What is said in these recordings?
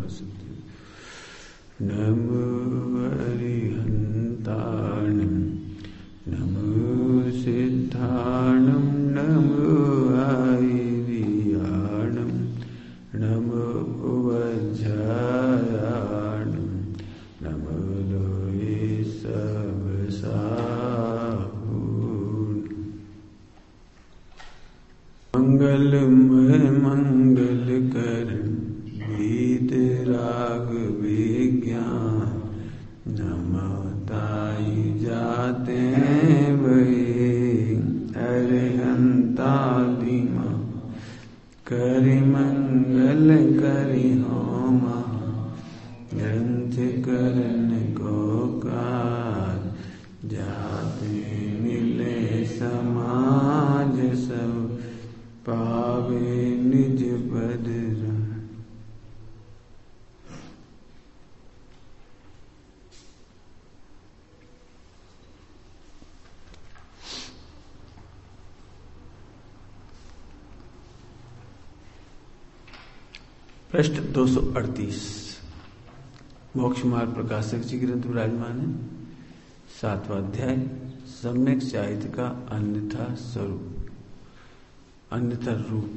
वसति। नमो अरिहन्ताणं नमो सिद्धाणं नमो आयर्याणं नमो वज्रायाणं नमो लोये सबसाहून्। मंगलमय मंगलकरण वेद राग विज्ञान नमो ताई जाते वही अरिहंतादिमा करि मंगल करि होमा ग्रंथ करन को काज जाते मिले समाज सब पावे निज पद। पृष्ठ 238 मोक्ष मार्ग प्रकाशक जी ग्रंथ विराजमान है। 7वां अध्याय सम्यक साहित्य का अन्यथा स्वरूप अन्यथा रूप।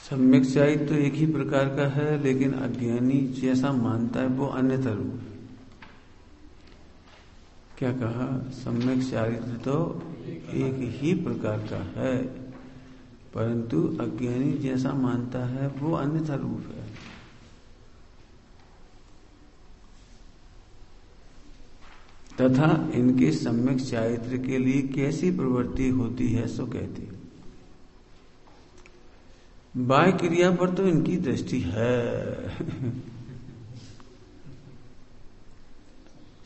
सम्यक साहित्य तो एक ही प्रकार का है, लेकिन अज्ञानी जैसा मानता है वो अन्यथा रूप। क्या कहा? सम्यक साहित्य तो एक ही प्रकार का है, परंतु अज्ञानी जैसा मानता है वो अन्यथा रूप है। तथा इनके सम्यक चारित्र के लिए कैसी प्रवृत्ति होती है सो कहते हैं। बाह्य क्रिया पर तो इनकी दृष्टि है।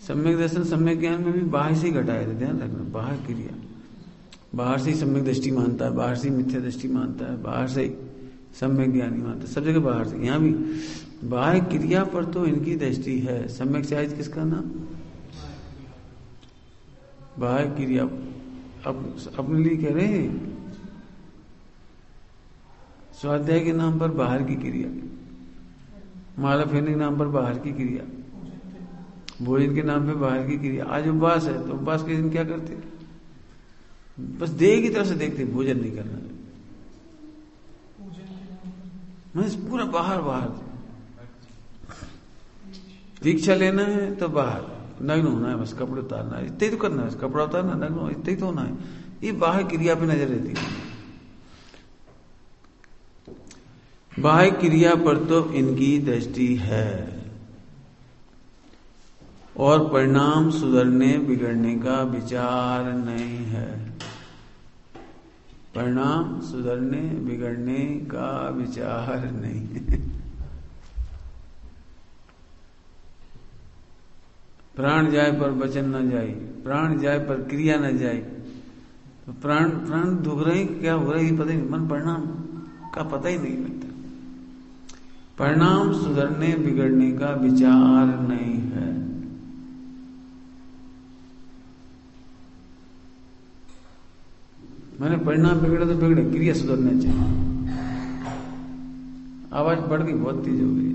सम्यक दर्शन सम्यक ज्ञान में भी बाहर से ही घटाया था, ध्यान रखना। बाहर क्रिया बाहर से ही सम्यक दृष्टि मानता है, बाहर से ही मिथ्या दृष्टि मानता है, बाहर से ही सम्यक ज्ञानी मानता है, सब जगह बाहर से। यहां भी बाह्य क्रिया पर तो इनकी दृष्टि है। सम्यक चारित्र किसका नाम? बाह्य क्रिया अपने लिए कह रहे हैं। स्वाध्याय के नाम पर बाहर की क्रिया, माला फेरने के नाम पर बाहर की क्रिया, भोजन के नाम पे बाहर की क्रिया। आज उपवास है तो उपवास के दिन क्या करते? बस देह की तरफ से देखते, भोजन नहीं करना। मैं पूरा बाहर बाहर। दीक्षा लेना है तो बाहर नग्न होना है, बस कपड़े उतारना है, इतना ही तो करना है। बस कपड़ा उतारना, नग्न होना, इतना ही तो होना है। ये बाह्य क्रिया पे नजर रहती है। बाह्य क्रिया पर तो इनकी दृष्टि है और परिणाम सुधरने बिगड़ने का विचार नहीं है। परिणाम सुधरने बिगड़ने का विचार नहीं है। प्राण जाए पर वचन न जाए, प्राण जाए पर क्रिया न जाए। तो प्राण दुख रहे, क्या हो रहा है पता ही नहीं, मन परिणाम का पता ही नहीं लगता। परिणाम सुधरने बिगड़ने का विचार नहीं है। मैंने परिणाम बिगड़े तो बिगड़े, क्रिया सुधरना चाहिए। आवाज बढ़ गई, बहुत तेज हो गई।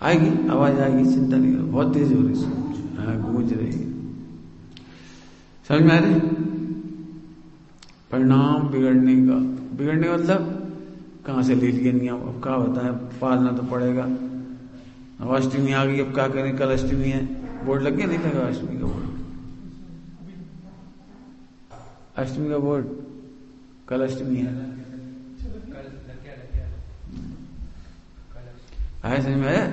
आएगी आवाज, आएगी, चिंता नहीं करो, बहुत तेज हो रही, गूंज रही है। समझ में आ रही? परिणाम बिगड़ने का मतलब कहां से ले लिया नियम? अब क्या होता है, पालना तो पड़ेगा। अब अष्टमी आ गई, अब क्या करें? कल अष्टमी है, बोर्ड लग गया? नहीं लगा अष्टमी का बोर्ड? अष्टमी का बोर्ड कल अष्टमी है। आया समझ में आया?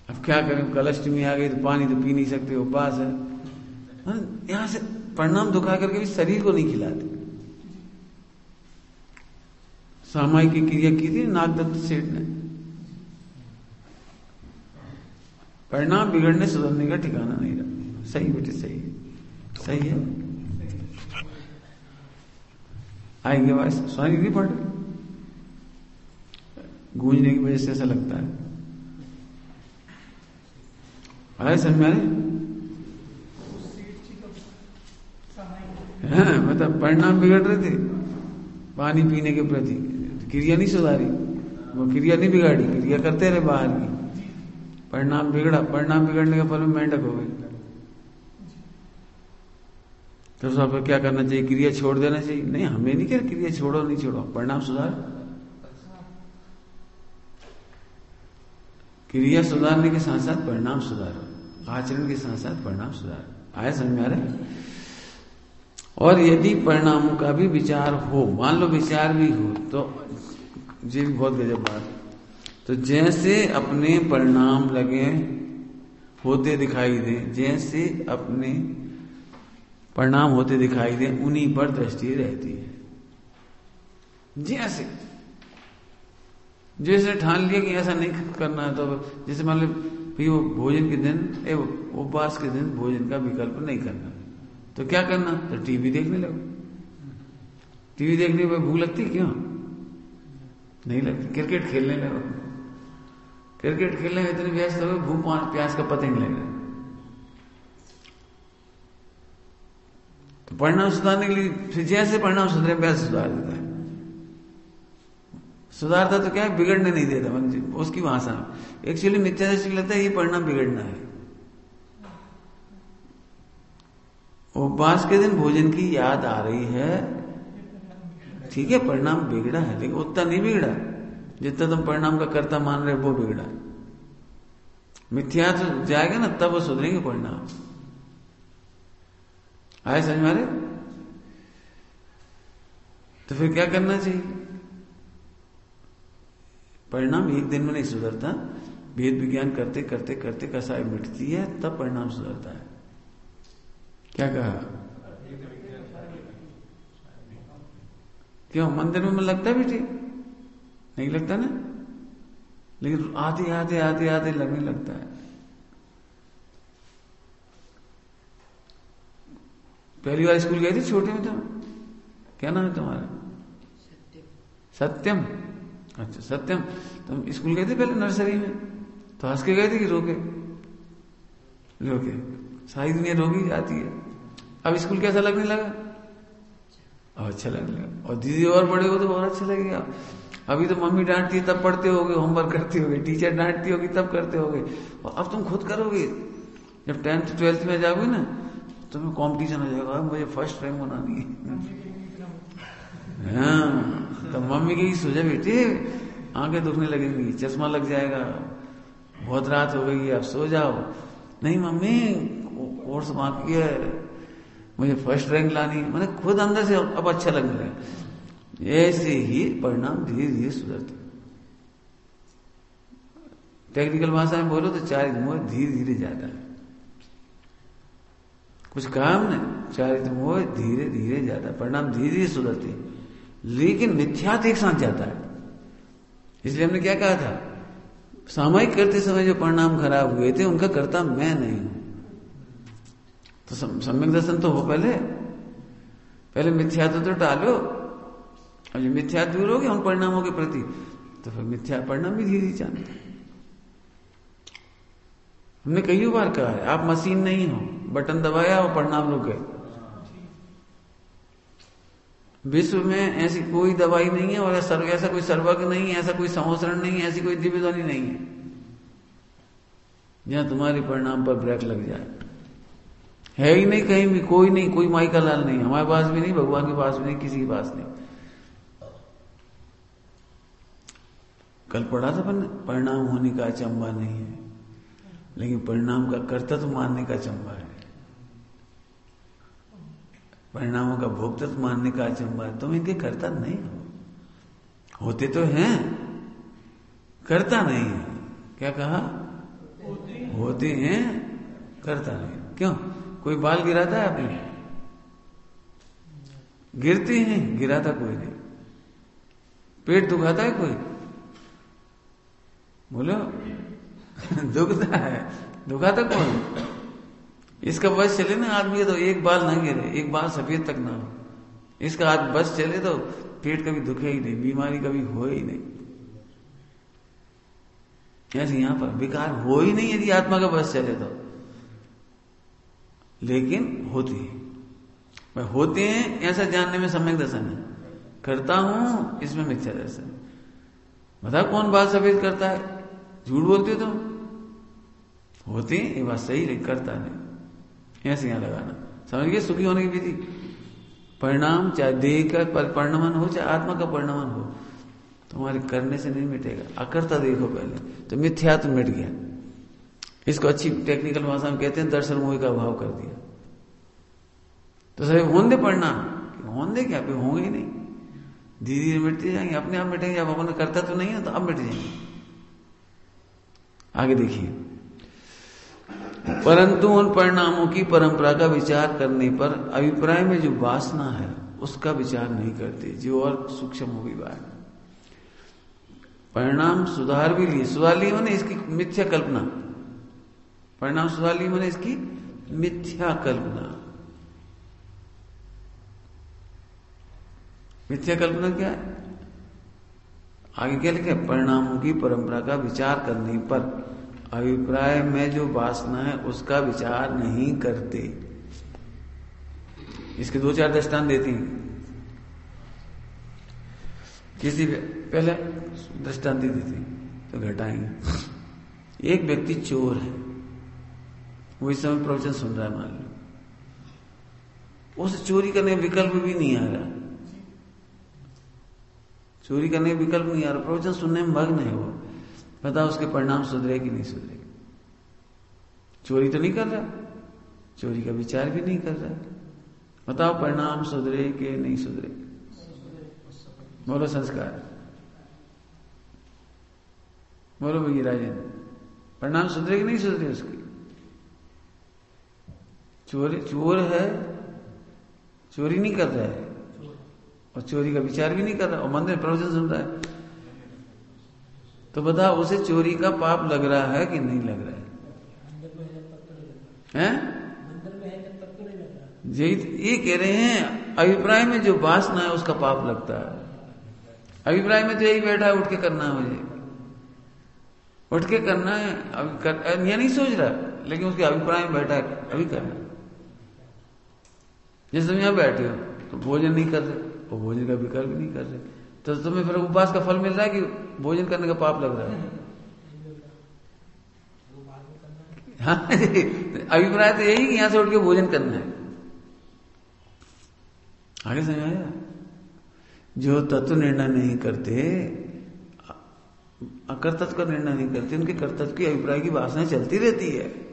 अब क्या करें? कल अष्टमी आ गई तो पानी तो पी नहीं सकते, उपवास है। यहां से परिणाम दुखा करके भी शरीर को नहीं खिलाते। सामायिक की क्रिया की थी नागदत्त सेठ ने। परिणाम बिगड़ने सुधरने का ठिकाना नहीं रहा। सही बेटे, सही है, सही है। आएंगे आवाज सुनाई नहीं पड़ रही, गूंजने की वजह से ऐसा लगता है। आए समझ में? हाँ, मतलब परिणाम बिगड़ रहे थे पानी पीने के प्रति, क्रिया नहीं सुधारी, वो क्रिया नहीं बिगाड़ी, क्रिया करते रहे बाहर की, परिणाम बिगड़ा, परिणाम बिगड़ने का फल में मेंढक हो गए। तो सब क्या करना चाहिए? क्रिया छोड़ देना चाहिए? नहीं, हमें नहीं कह क्रिया छोड़ो नहीं छोड़ो, परिणाम सुधार। क्रिया सुधारने के साथ साथ परिणाम सुधारो, आचरण के साथ साथ परिणाम सुधार। आया समझ में आ रहा है? और यदि परिणामों का भी विचार हो, मान लो विचार भी हो, तो ये भी बहुत गजब बात है। तो जैसे अपने परिणाम लगे होते दिखाई दे, जैसे अपने परिणाम होते दिखाई दे, उन्हीं पर दृष्टि रहती है। जैसे ठान लिया कि ऐसा नहीं करना है, तो जैसे मान लो फिर वो भोजन के दिन, उपवास के दिन भोजन का विकल्प नहीं करना, तो क्या करना? तो टीवी देखने लगो। टीवी देखने पर भूख लगती क्यों? नहीं लगती। क्रिकेट खेलने लगो, क्रिकेट खेलने में इतने व्यस्त हो, भूख प्यास का पता ही नहीं लग रहा। तो परिणाम सुधारने के लिए फिर जैसे परिणाम सुधरे वैसे सुधार देता है। सुधारता तो क्या है? बिगड़ने नहीं देता। उसकी भाषा में एक्चुअली मिथ्या दृष्टि लगता है ये परिणाम बिगड़ना है। उपवास के दिन भोजन की याद आ रही है, ठीक है, परिणाम बिगड़ा है, लेकिन उतना नहीं बिगड़ा जितना तुम परिणाम का कर्ता मान रहे वो बिगड़ा। मिथ्या तो जाएगा ना, तब वो सुधरेंगे परिणाम। आए समझ में आ रहे? तो फिर क्या करना चाहिए? परिणाम एक दिन में नहीं सुधरता, वेद विज्ञान करते करते करते कसाई मिटती है, तब परिणाम सुधरता है। क्या कहा? क्यों? मंदिर में मन लगता है बेटी? नहीं लगता ना, लेकिन आते आते आते आते लगने लगता है। पहली बार स्कूल गए थे छोटे में तुम? क्या नाम है तुम्हारा? सत्यम। अच्छा सत्यम, तुम स्कूल गए थे पहले नर्सरी में, तो हंस के गए थे कि रोके? रोके। सारी दुनिया रोगी जाती है। अब स्कूल कैसा लगने लगा? अब अच्छा लगने लगा। और दीदी और बड़े हो तो बहुत अच्छा लगेगा। अभी तो मम्मी डांटती है तब पढ़ते होगे, होमवर्क करते होगे, टीचर डांटती होगी तब करते होगे, और अब तुम खुद करोगे। जब 10th 12th में जाओगे ना, तुम्हें कंपटीशन हो जाएगा, मुझे फर्स्ट रैंक बनानी है। हाँ, तो मम्मी की सोचा बेटे, आंखें दुखने लगेंगी, चश्मा लग जाएगा, बहुत रात हो गई, अब सो जाओ। नहीं मम्मी, कोर्स बाकी है, मुझे फर्स्ट रैंक लानी। मैंने खुद अंदर से अब अच्छा लगने लगा। ऐसे ही परिणाम धीरे धीरे सुधरते। टेक्निकल भाषा में बोलो तो चारित्र मोह धीरे धीरे जाता है। कुछ काम नहीं, चारित्र मोह धीरे धीरे जाता है, परिणाम धीरे धीरे सुधरते। लेकिन मिथ्यात एक साथ जाता है। इसलिए हमने क्या कहा था? सामयिक करते समय जो परिणाम खराब हुए थे उनका कर्ता मैं नहीं हूं। तो सम्यक दर्शन तो हो पहले मिथ्या तो टालो, और जो मिथ्या दूर हो गया उन परिणामों के प्रति, तो फिर मिथ्या परिणाम भी धीरे धीरे जानते। हमने कई बार कहा है, आप मशीन नहीं हो, बटन दबाया और परिणाम रुक गए। विश्व में ऐसी कोई दवाई नहीं है, और ऐसा कोई सर्वज्ञ नहीं है, ऐसा कोई संवत्सरण नहीं है, ऐसी कोई दिव्य ध्वनि नहीं है जहां तुम्हारे परिणाम पर ब्रेक लग जाए। है ही नहीं, कहीं भी कोई नहीं, कोई माई का लाल नहीं, हमारे पास भी नहीं, भगवान के पास भी नहीं, किसी के पास नहीं। कल पढ़ा था परिणाम होने का अचंबा नहीं है, लेकिन परिणाम का कर्तव्य मानने का अचंबा है। परिणामों का भोक्तृत्व मानने का अचंबा है। तुम इनके कर्ता नहीं हो। होते तो हैं, करता नहीं है। क्या कहा? होते हैं, करता नहीं। क्यों? कोई बाल गिराता है अपने? गिरते हैं, गिराता कोई नहीं। पेट दुखाता है कोई? बोलो दुखता है, दुखाता कौन? इसका बस चले ना आदमी, तो एक बाल ना गिरे, एक बाल सफेद तक ना हो, इसका आज बस चले तो पेट कभी दुखे ही नहीं, बीमारी कभी हो ही नहीं। ऐसे यहां पर विकार हो ही नहीं यदि आत्मा का बस चले तो, लेकिन होती है। भाई होते हैं ऐसा जानने में सम्यक दर्शन है, करता हूं इसमें मिथ्या दर्शन। बताओ कौन बाल सफेद करता है? झूठ बोलते हो तुम। होते हैं ये बात सही रही, करता नहीं, ऐसे यहां लगाना। समझ गए सुखी होने की विधि? परिणाम चाहे देह का परिणमन हो चाहे आत्मा का परिणमन हो, तुम्हारे करने से नहीं मिटेगा। अकर्ता देखो पहले तो मिथ्या तो मिट गया। इसको अच्छी टेक्निकल भाषा में कहते हैं दर्शन मोह का अभाव कर दिया। तो सभी होंदे परिणाम, होंदे क्या पे होंगे ही नहीं, धीरे धीरे मिटते जाएंगे, अपने आप मिटेंगे। अब अपन करता तो नहीं है तो अब मिट जाएंगे। आगे देखिए, परंतु उन परिणामों की परंपरा का विचार करने पर अभिप्राय में जो वासना है उसका विचार नहीं करते, जो और सूक्ष्म हो भी बात। परिणाम सुधार भी लिए, सुधार लिए मैंने इसकी मिथ्या कल्पना, परिणाम सुधार लिए मैंने इसकी मिथ्या कल्पना। मिथ्या कल्पना क्या है? आगे क्या लिखा है? परिणामों की परंपरा का विचार करने पर अभिप्राय में जो वासना है उसका विचार नहीं करते। इसके दो चार दृष्टांत देते हैं। किसी पहले दृष्टांत देते हैं तो घटाएंगे। एक व्यक्ति चोर है, वो इस समय प्रवचन सुन रहा है, मान लो उसे चोरी करने का विकल्प भी नहीं आ रहा, चोरी करने का विकल्प नहीं आ रहा, प्रवचन सुनने में मग्न है वो। बताओ उसके परिणाम सुधरे कि नहीं सुधरे? चोरी तो नहीं कर रहा, चोरी का विचार भी नहीं कर रहा, बताओ परिणाम सुधरे कि नहीं सुधरे? बोलो संस्कार, बोलो भैया राजन, परिणाम सुधरे कि नहीं सुधरे उसकी? चोर है, चोरी नहीं कर रहा है और चोरी का विचार भी नहीं कर रहा और मंदिर में प्रवचन सुन रहा है, तो बताओ उसे चोरी का पाप लग रहा है कि नहीं लग रहा है? ये कह रहे हैं अभिप्राय में जो वासना है उसका पाप लगता है। अभिप्राय में तो यही बैठा है, उठ के करना है, मुझे उठ के करना है, अभी यह नहीं सोच रहा, लेकिन उसके अभिप्राय में बैठा है अभी करना। जैसे तुम यहां बैठे हो तो भोजन नहीं कर रहे, वो भोजन का विकल्प नहीं कर रहे, तो तुम्हें फिर उपवास का फल मिल रहा है कि भोजन करने का पाप लग रहा है? हाँ, अभिप्राय तो यही कि यहां से उठ के भोजन करना है। आगे समझ आया? जो तत्व निर्णय नहीं करते, अकर्तत्व का निर्णय नहीं करते, उनके कर्तव्य की अभिप्राय की वासना चलती रहती है।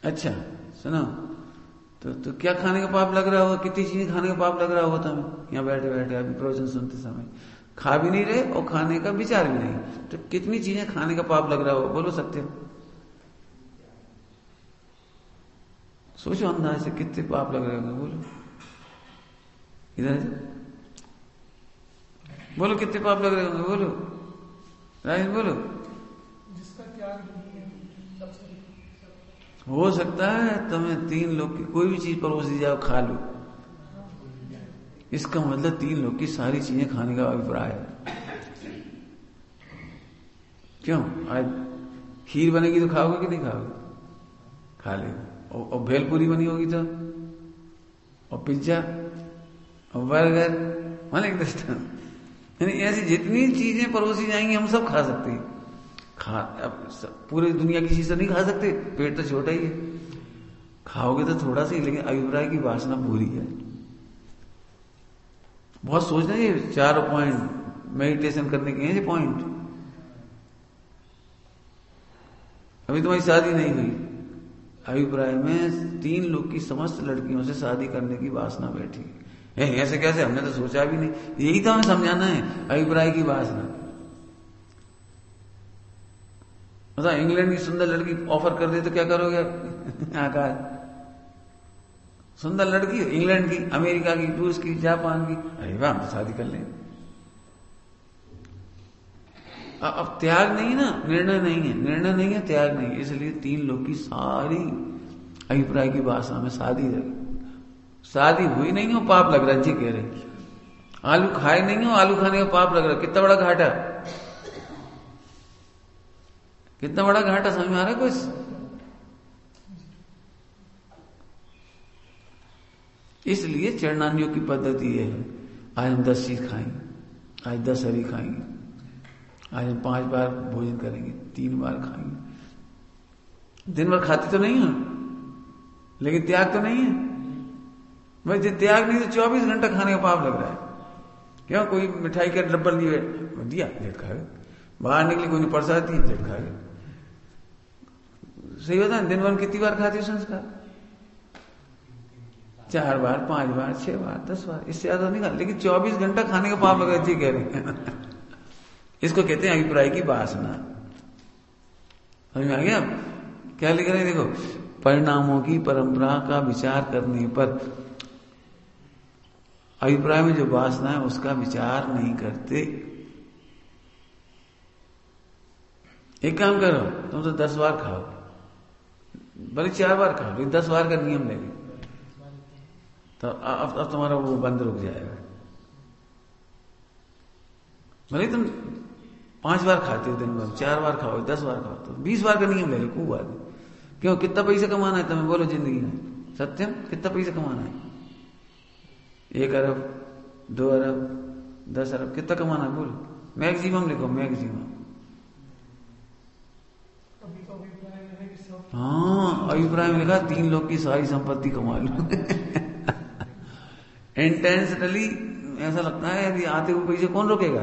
अच्छा सुनो, तो क्या खाने का पाप लग रहा होगा? कितनी चीजें खाने का पाप लग रहा होता है? यहाँ बैठे बैठे अभी प्रवचन सुनते समय खा भी नहीं रहे और खाने का विचार भी नहीं, तो कितनी चीजें खाने का पाप लग रहा होगा? बोलो सकते हो? सोचो अंदाज से कितने पाप लग रहे होंगे, बोलो इधर बोलो कितने पाप लग रहे होंगे, बोलो राजन बोलो। जिसका त्याग हो सकता है तुम्हें 3 लोग की कोई भी चीज परोसी जाओ खा लो, इसका मतलब 3 लोग की सारी चीजें खाने का अभिप्राय है। क्यों? आज खीर बनेगी तो खाओगे कि नहीं खाओगे? खा ले। और भेलपूरी बनी होगी तो, और पिज्जा और बर्गर, मान एक दृष्टांत, यानी ऐसी जितनी चीजें परोसी जाएंगी हम सब खा सकते हैं। अब पूरी दुनिया की चीज तो नहीं खा सकते, पेट तो छोटा ही है, खाओगे तो थोड़ा सा ही, लेकिन अभिप्राय की वासना पूरी है। बहुत सोचना, ये 4 पॉइंट मेडिटेशन करने के हैं, ये पॉइंट। अभी तुम्हारी शादी नहीं हुई, अभिप्राय में 3 लोग की समस्त लड़कियों से शादी करने की वासना बैठी। ऐसे कैसे? हमने तो सोचा भी नहीं। यही तो हमें समझाना है, अभिप्राय की वासना। मतलब इंग्लैंड की सुंदर लड़की ऑफर कर दे तो क्या करोगे? आकाश, सुंदर लड़की इंग्लैंड की, अमेरिका की, रूस की, जापान की, अरे वाह, हम तो शादी कर लें। अब त्याग नहीं ना, निर्णय नहीं है, निर्णय नहीं है, त्याग नहीं है, इसलिए 3 लोग की सारी अभिप्राय की वासना में शादी हुई नहीं हो, पाप लग रहा है। जी कह रहे आलू खाए नहीं हो, आलू खाने का पाप लग रहा है। कितना बड़ा घाटा, कितना बड़ा घाटा, समझ में आ रहा है कुछ? इसलिए चरणानियों की पद्धति ये है, आज हम 10 चीज खाएंगे, आज 10 हरी खाएंगे, आज हम 5 बार भोजन करेंगे, 3 बार खाएंगे। दिन भर खाते तो नहीं है, लेकिन त्याग तो नहीं है भाई। जो त्याग नहीं तो 24 घंटा खाने का पाप लग रहा है। क्यों? कोई मिठाई का डब्बा लिए दिया, झट खा गए, बाहर निकली कोई प्रसाद दी, झट खा गए। सही होता है? दिन भर कितनी बार खाते हो संस्कार? 4 बार, 5 बार, 6 बार, 10 बार, इससे ज्यादा नहीं खा, लेकिन 24 घंटा खाने का पाप लग रहा है। जी कह रहे हैं इसको कहते हैं अभिप्राय की वासना। समझ में आ गया? क्या लिख रहे हैं देखो, परिणामों की परंपरा का विचार करने पर अभिप्राय में जो वासना है उसका विचार नहीं करते। एक काम करो, तुम तो 10 बार खाओ, भले 4 बार खाओ, लेकिन 10 बार का नियम ले, तो अब तुम्हारा वो बंद रुक जाएगा। भले तुम 5 बार खाते हो दिन भर, 4 बार खाओ, 10 बार खाओ, तो 20 बार का नियम ले लो, कोई बात नहीं। क्यों? कितना पैसा कमाना है तुम्हें? बोलो जिंदगी में सत्यम, कितना पैसा कमाना है? 1 अरब, 2 अरब, 10 अरब, कितना कमाना है? बोलो मैक्सिमम लिखो, मैक्सिमम। हाँ, अभिप्राय में लिखा 3 लोग की सारी संपत्ति कमा लो। इंटेंशनली ऐसा लगता है यदि आते हुए पैसे कौन रोकेगा?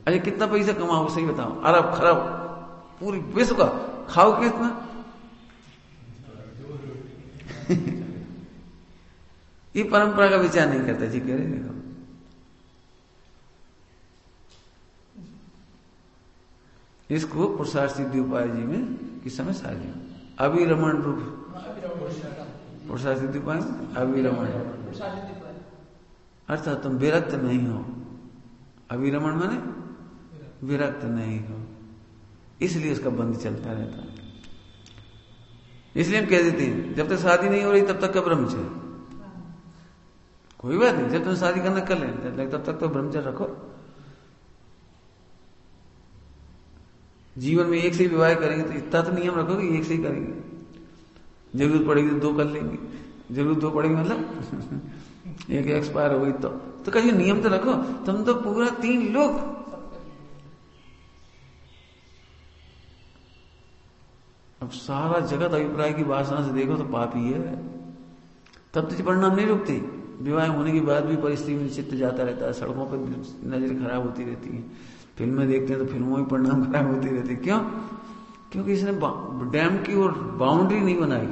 अरे कितना पैसा कमाओ सही बताओ? अरब खरब पूरी विश्व का खाओ कितना? ये परंपरा का विचार नहीं करता। जी कह रहे देखो, इसको पुरुषार्थ सिद्धि उपाय जी में किस समय साझी अभिरमण रूप पुरुषार्थ सिद्धि उपाय अभिरमण, अर्थात तुम विरक्त नहीं हो। अभिरमण माने विरक्त नहीं हो, इसलिए उसका बंध चलता रहता है। इसलिए हम कह देते हैं जब तक शादी नहीं हो रही तब तक का ब्रह्मचर्य, कोई बात नहीं, जब तुम शादी करना कर लें तब तक तो ब्रह्मचर्य रखो। जीवन में एक से ही विवाह करेंगे तो इतना तो नियम रखो कि एक से ही करेंगे। जरूरत पड़ेगी तो 2 कर लेंगे, जरूरत 2 पड़ेगी मतलब एक एक्सपायर हो गई तो कहीं नियम तो रखो। तुम तो पूरा 3 लोग, अब सारा जगत अभिप्राय की वासना से देखो तो पापी है। तब तो परिणाम नहीं रुकते। विवाह होने के बाद भी परिस्थिति में चित्त जाता रहता है, सड़कों पर नजर खराब होती रहती है, फिल्में देखते हैं तो फिल्मों में परिणाम खराब होती रहती है। क्यों? क्योंकि इसने डैम की और बाउंड्री नहीं बनाई।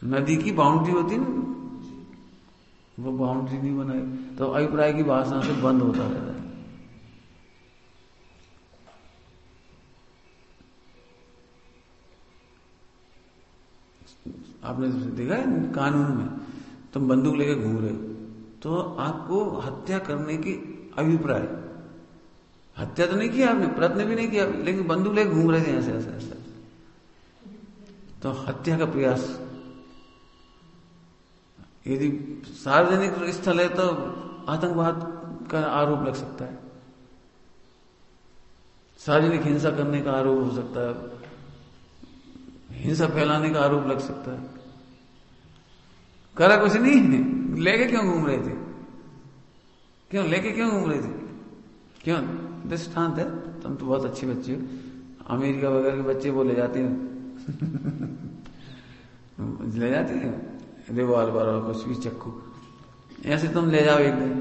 नदी की बाउंड्री होती है ना, वो बाउंड्री नहीं बनाई, तो अभिप्राय की वासना से बंद होता रहता है। आपने देखा है कानून में, तुम बंदूक लेके घूम रहे हो तो आपको हत्या करने की अभिप्राय, हत्या तो नहीं किया आपने, प्रयत्न भी नहीं किया, लेकिन बंदूक लेके घूम रहे थे ऐसे ऐसे ऐसे, तो हत्या का प्रयास। यदि सार्वजनिक स्थल है तो आतंकवाद का आरोप लग सकता है, सार्वजनिक हिंसा करने का आरोप हो सकता है, हिंसा फैलाने का आरोप लग सकता है। करा कुछ नहीं है, लेके क्यों घूम रहे थे? क्यों लेके क्यों घूम रहे थे? क्यों? दृष्टांत है, तुम तो बहुत अच्छे बच्चे हो। अमेरिका वगैरह के बच्चे वो ले जाते हैं ले जाते हैं रिवॉल्वर और कुछ भी चक्कू, ऐसे तुम ले जाओ एक दिन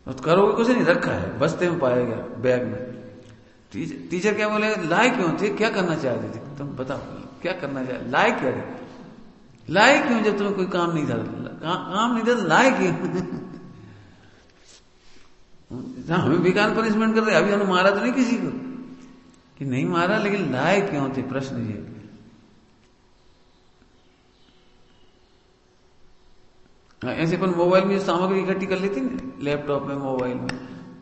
तो करोगे कुछ नहीं, रखा है बस्ते में पाया गया बैग में। टीचर क्या बोले, लाए क्यों थे, क्या करना चाहते थे, तुम बताओ क्या करना चाहते, लाए क्या थे, लाए क्यों? जब तुम्हें कोई काम नहीं था, काम नहीं था तो लाए क्यों? हमें बेकार पनिशमेंट कर रहे, अभी हमने मारा तो नहीं किसी को कि नहीं मारा, लेकिन लाए क्यों थे, प्रश्न ये। ऐसे अपन मोबाइल में सामग्री इकट्ठी कर लेती ना, लैपटॉप में, मोबाइल में,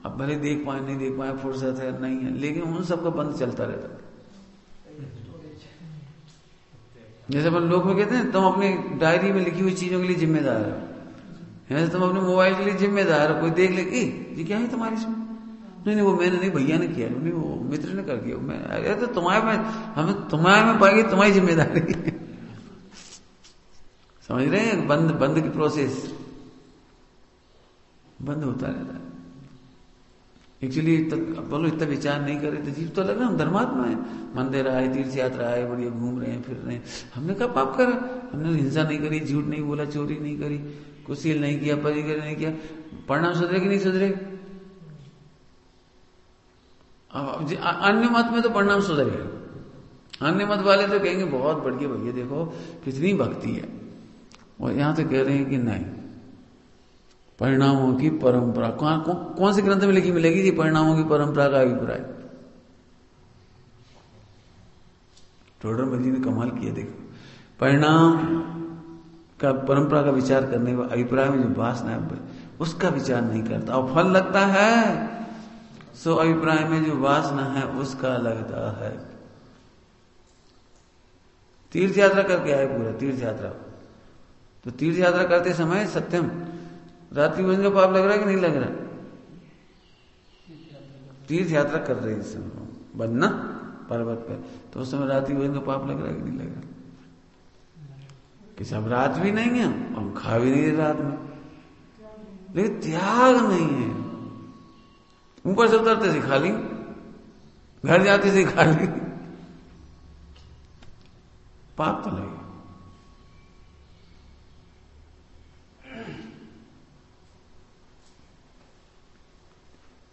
अब भले देख पाए नहीं देख पाए, फुर्सत है नहीं है, लेकिन उन सबका बंद चलता रहता है। जैसे अपन लोग में कहते हैं तुम अपनी डायरी में लिखी हुई चीजों के लिए जिम्मेदार हो, ऐसे तुम अपने मोबाइल के लिए जिम्मेदार हो। कोई देख ले, ये क्या है तुम्हारी इसमें, नहीं वो मैंने नहीं, भैया ने किया, नहीं वो मित्र ने कर दिया। मैं अरे तो तुम्हारे में, हमें तुम्हारे में पाएगी, तुम्हारी जिम्मेदारी है। समझ रहे हैं? बंद की प्रोसेस बंद होता रहता है। एक्चुअली बोलो इतना विचार नहीं करे तो जीव तो लग रहा हम धर्मात्मा है, मंदिर आए, तीर्थ यात्रा आए, बढ़िया घूम रहे हैं, फिर रहे हैं। हमने कहा पाप करा? हमने हिंसा नहीं करी, झूठ नहीं बोला, चोरी नहीं करी, कुशील नहीं किया, परिग्रह नहीं किया। परिणाम सुधरे कि नहीं सुधरे? अन्य मत में तो परिणाम सुधरेगा। अन्य मत वाले तो कहेंगे बहुत बढ़िया भैया, देखो कितनी भक्ति है। और यहां तो कह रहे हैं कि नहीं, परिणामों की परंपरा कौन से ग्रंथ में लिखी मिलेगी जी? परिणामों की परंपरा का अभिप्राय। टोडरमल जी ने कमाल किया। देखो, परिणाम का परंपरा का विचार करने का अभिप्राय में जो वासना है उसका विचार नहीं करता, और फल लगता है सो अभिप्राय में जो वासना है उसका लगता है। तीर्थ यात्रा करके आए, पूरा तीर्थ यात्रा, तो तीर्थ यात्रा करते समय सत्यम रात्रि भोजन का पाप लग रहा है कि नहीं लग रहा? तीर्थ यात्रा कर रहे हैं इस समय बदना पर्वत पर, तो उस समय रात्रि भोजन का पाप लग रहा है कि नहीं लग रहा? कि सब रात भी नहीं है, हम खा भी नहीं रहे रात में, लेकिन त्याग नहीं है। ऊपर से उतरते से खा ली, घर जाते से खा ली, पाप तो लगे।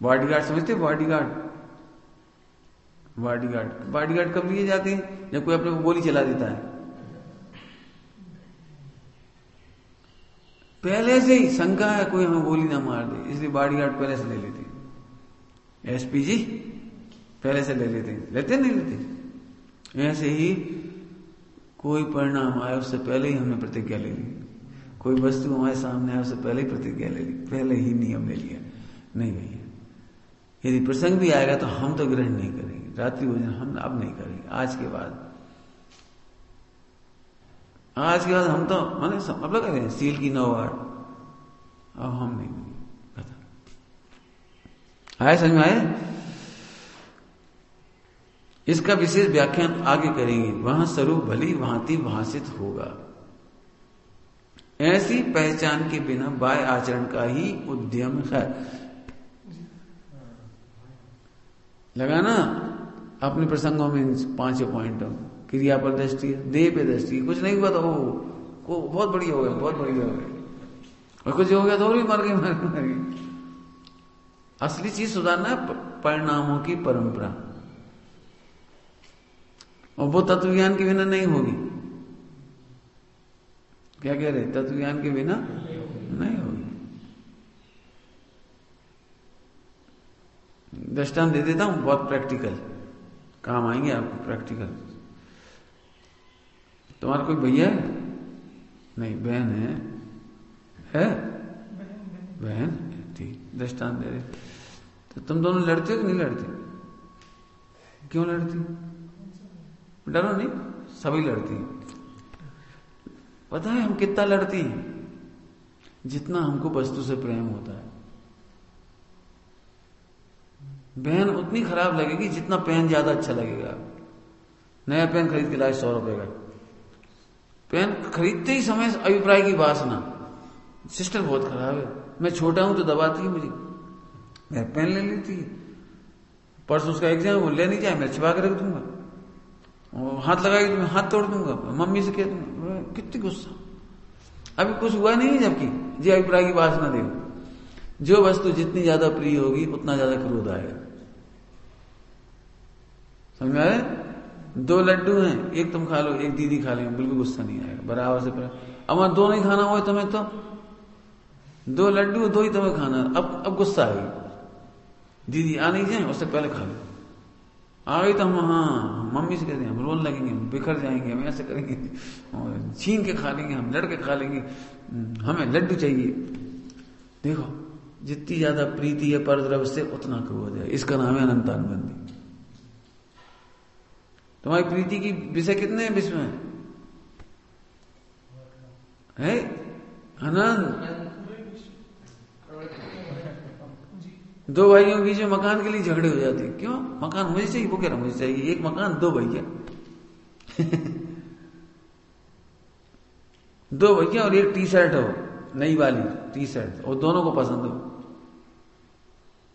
बॉडीगार्ड समझते? बॉडीगार्ड कब लिए जाते हैं? जब कोई अपने को गोली चला देता है। पहले से ही शंका है कोई हमें गोली ना मार दे, इसलिए बॉडीगार्ड पहले से ले लेते हैं। एसपीजी पहले से ले लेते हैं, लेते नहीं लेते? ऐसे ही कोई परिणाम आए उससे पहले ही हमने प्रतिज्ञा ले ली, कोई वस्तु हमारे सामने आए उससे पहले ही प्रतिज्ञा ले ली, पहले ही नियम ले लिया, नहीं भैया यदि प्रसंग भी आएगा तो हम तो ग्रहण नहीं करेंगे, रात्रि भोजन हम अब नहीं करेंगे। आज के बाद हम तो माने अब लगा रहे हैं सील की 9 बार, अब हम नहीं पता आए, समझ में आए? इसका विशेष व्याख्यान आगे करेंगे, वहां स्वरूप भली भांति भाषित होगा। ऐसी पहचान के बिना बाह्य आचरण का ही उद्यम है। लगा ना अपने प्रसंगों में 5 पॉइंटों, क्रिया पर दृष्टि, देह पे दृष्टि, कुछ नहीं हुआ तो वो बहुत बढ़िया हो गया, बहुत बढ़िया हो गया, और कुछ हो गया तो और भी मर गई। असली चीज सुधारना है परिणामों की परंपरा, और वो तत्व ज्ञान के बिना नहीं होगी। क्या कह रहे? तत्व ज्ञान के बिना नहीं होगी। दृष्टांत दे देता हूं, बहुत प्रैक्टिकल काम आएंगे आपको, प्रैक्टिकल। तुम्हारा कोई भैया है? नहीं, बहन है? बहन, ठीक। दृष्टांत दे रहे, तो तुम दोनों लड़ते हो कि नहीं लड़ते? क्यों लड़ती? डरो नहीं, सभी लड़ती हैं। पता है हम कितना लड़ती हैं? जितना हमको वस्तु से प्रेम होता है। बहन उतनी खराब लगेगी जितना पेन ज्यादा अच्छा लगेगा। नया पेन खरीद के लाए 100 रुपए का, पेन खरीदते ही समय अभिप्राय की वासना, सिस्टर बहुत खराब है, मैं छोटा हूं तो दबाती है मुझे, मैं पेन ले लेती है। परसों उसका एग्जाम, वो ले नहीं जाए, मैं छिपा के रख दूंगा, हाथ लगाएगी तो मैं हाथ तोड़ दूंगा, मम्मी से कह दूंगा। कितनी गुस्सा, अभी कुछ हुआ नहीं, जबकि जी अभिप्राय की वासना देखो। जो वस्तु जितनी ज्यादा प्रिय होगी उतना ज्यादा क्रोध आएगा। समझ में आया? 2 लड्डू हैं, एक तुम खा लो, एक दीदी खा लेंगे, बिल्कुल गुस्सा नहीं आएगा, बराबर से बराबर। अब दो नहीं खाना हो तुम्हें तो 2 लड्डू 2 ही तुम्हें खाना, अब गुस्सा आएगी। दीदी आ नहीं जाए उससे पहले खा लो, आ गई तो हम हाँ मम्मी से कहते हैं, हम रोने लगेंगे, हम बिखर जाएंगे, हम ऐसे करेंगे, छीन के खा लेंगे, हम लड़के खा लेंगे, हमें लड्डू चाहिए। देखो जितनी ज्यादा प्रीति है परद्रव्य से उतना क्रोध है, इसका नाम है अनंतानुबंधी। तुम्हारी प्रीति की विषय कितने हैं विश्व में? है अनंत। दो भाइयों के बीच में मकान के लिए झगड़े हो जाते हैं। क्यों? मकान मुझे चाहिए, वो कह रहा मुझे चाहिए। एक मकान, दो भैया दो भैया और एक टी शर्ट हो, नई वाली टी शर्ट, और दोनों को पसंद हो।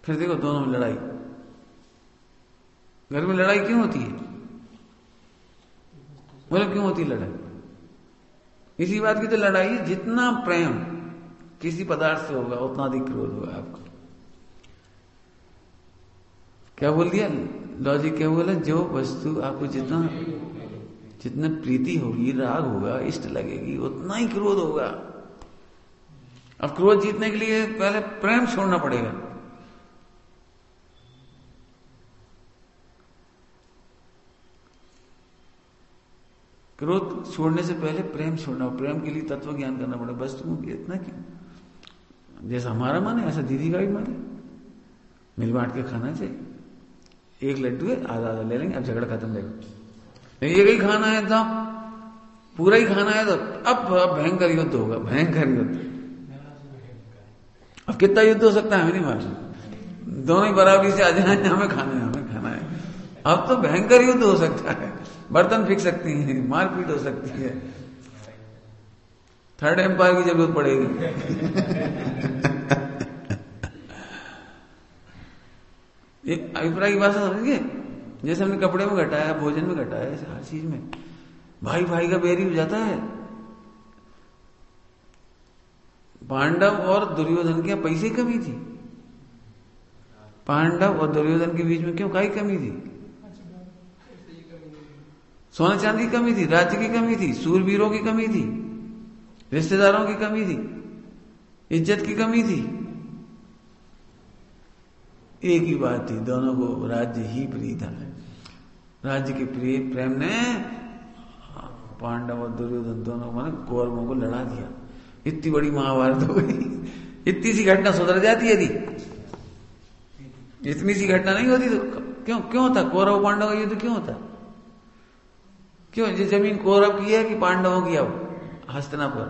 फिर देखो दोनों में लड़ाई। घर में लड़ाई क्यों होती है? मतलब क्यों होती है लड़ाई? इसी बात की तो लड़ाई है, जितना प्रेम किसी पदार्थ से होगा उतना अधिक क्रोध होगा आपको। क्या बोल दिया लॉजिक? क्या बोला? जो वस्तु आपको जितना प्रीति होगी, राग होगा, इष्ट लगेगी, उतना ही क्रोध होगा। अब क्रोध जीतने के लिए पहले प्रेम छोड़ना पड़ेगा। क्रोध छोड़ने से पहले प्रेम छोड़ना, प्रेम के लिए तत्व ज्ञान करना पड़ेगा। वस्तुओं की इतना क्यों? जैसा हमारा मन है ऐसा दीदी का भी मन है, मिल बांट के खाना चाहिए। एक लड्डू है, आधा आधा ले लेंगे, अब झगड़ा खत्म। देखो एक ही खाना है तो पूरा ही खाना है, तो अब भयंकर युद्ध होगा, भयंकर युद्ध। अब कितना युद्ध हो सकता है हमें नहीं मालूम। दोनों ही बराबरी से आ जाए, हमें खाना है, हमें खाना है। अब तो भयंकर युद्ध हो सकता है, बर्तन फेंक सकती है, मारपीट हो सकती है, थर्ड एम्पायर की जरूरत पड़ेगी। एक अभिप्राय की बात समझिए। जैसे हमने कपड़े में घटाया, भोजन में घटाया, ऐसे हर चीज में भाई भाई का बैरी हो जाता है। पांडव और दुर्योधन के पैसे की कमी थी। पांडव और दुर्योधन के बीच में क्यों काई कमी थी? सोना चांदी की कमी थी, राज्य की कमी थी, सूरवीरों की कमी थी, रिश्तेदारों की कमी थी, इज्जत की कमी थी। एक ही बात थी, दोनों को राज्य ही प्रिय था। राज्य के प्रिय प्रेम ने पांडव और दुर्योधन दोनों माने कौरवों को लड़ा दिया। इतनी बड़ी महाभारत हो गई। इतनी सी घटना सुधर जाती है, यदि इतनी सी घटना नहीं होती तो क्यों होता कौरव पांडव का युद्ध? क्यों होता? क्यों? ये जमीन कौरव की है कि पांडवों की? अब हस्तिनापुर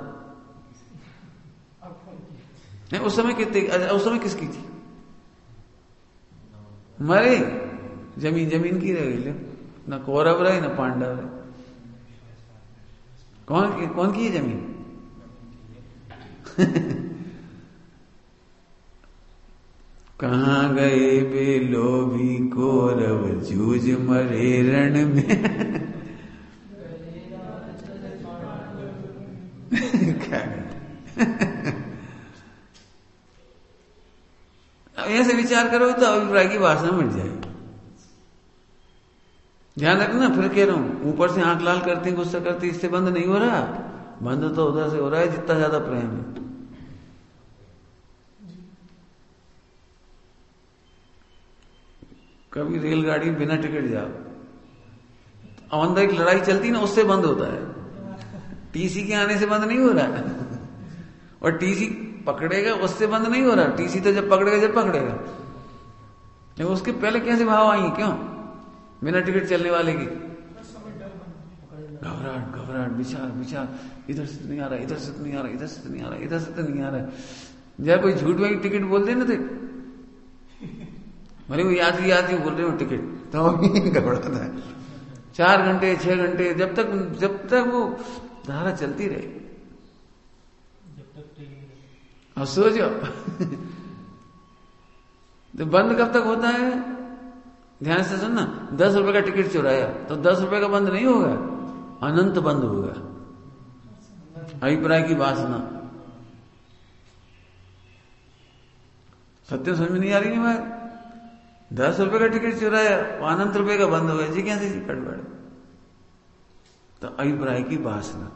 नहीं, उस समय कितने, उस समय किसकी थी? मरे जमीन की रही, ना कौरव रहे ना पांडव रहे। कौन की है जमीन? कहां गए बे लोभी कौरव, जूझ मरे रण में। अब ऐसे विचार करो तो अभिप्राय की वासना मिट जाएगी। ध्यान रखना, फिर कह रहा हूं, ऊपर से आंख लाल करते गुस्सा करते, इससे बंद नहीं हो रहा। बंद तो उधर से हो रहा है जितना ज्यादा प्रेम है। कभी रेलगाड़ी बिना टिकट जाओ, अब अंदर एक लड़ाई चलती ना, उससे बंद होता है। टीसी के आने से बंद नहीं हो रहा, और टीसी पकड़ेगा उससे बंद नहीं हो रहा। टीसी तो जब पकड़ेगा, लेकिन उसके पहले कैसे भाव आएंगे? क्यों? बिना टिकट चलने वाले की घबराहट, विचार, इधर से नहीं आ रहा, इधर से नहीं आ रहा, इधर से नहीं आ रहा, इधर से नहीं आ रहा। जब कोई झूठ में टिकट बोल दे ना, तो भले वो यात्री बोल रहे हो टिकट, तो घबराता है। 4 घंटे 6 घंटे जब तक वो धारा चलती रहे। अब सोचो तो बंद कब तक होता है? ध्यान से सुनना, 10 रुपए का टिकट चुराया तो 10 रुपए का बंद नहीं होगा, अनंत बंद होगा। अभिप्राय की वासना। सत्य समझ में नहीं आ रही है बात? 10 रुपए का टिकट चुराया, अनंत रुपए का बंद हो गया जी, कैसे गड़बड़? तो अभिप्राय की वासना।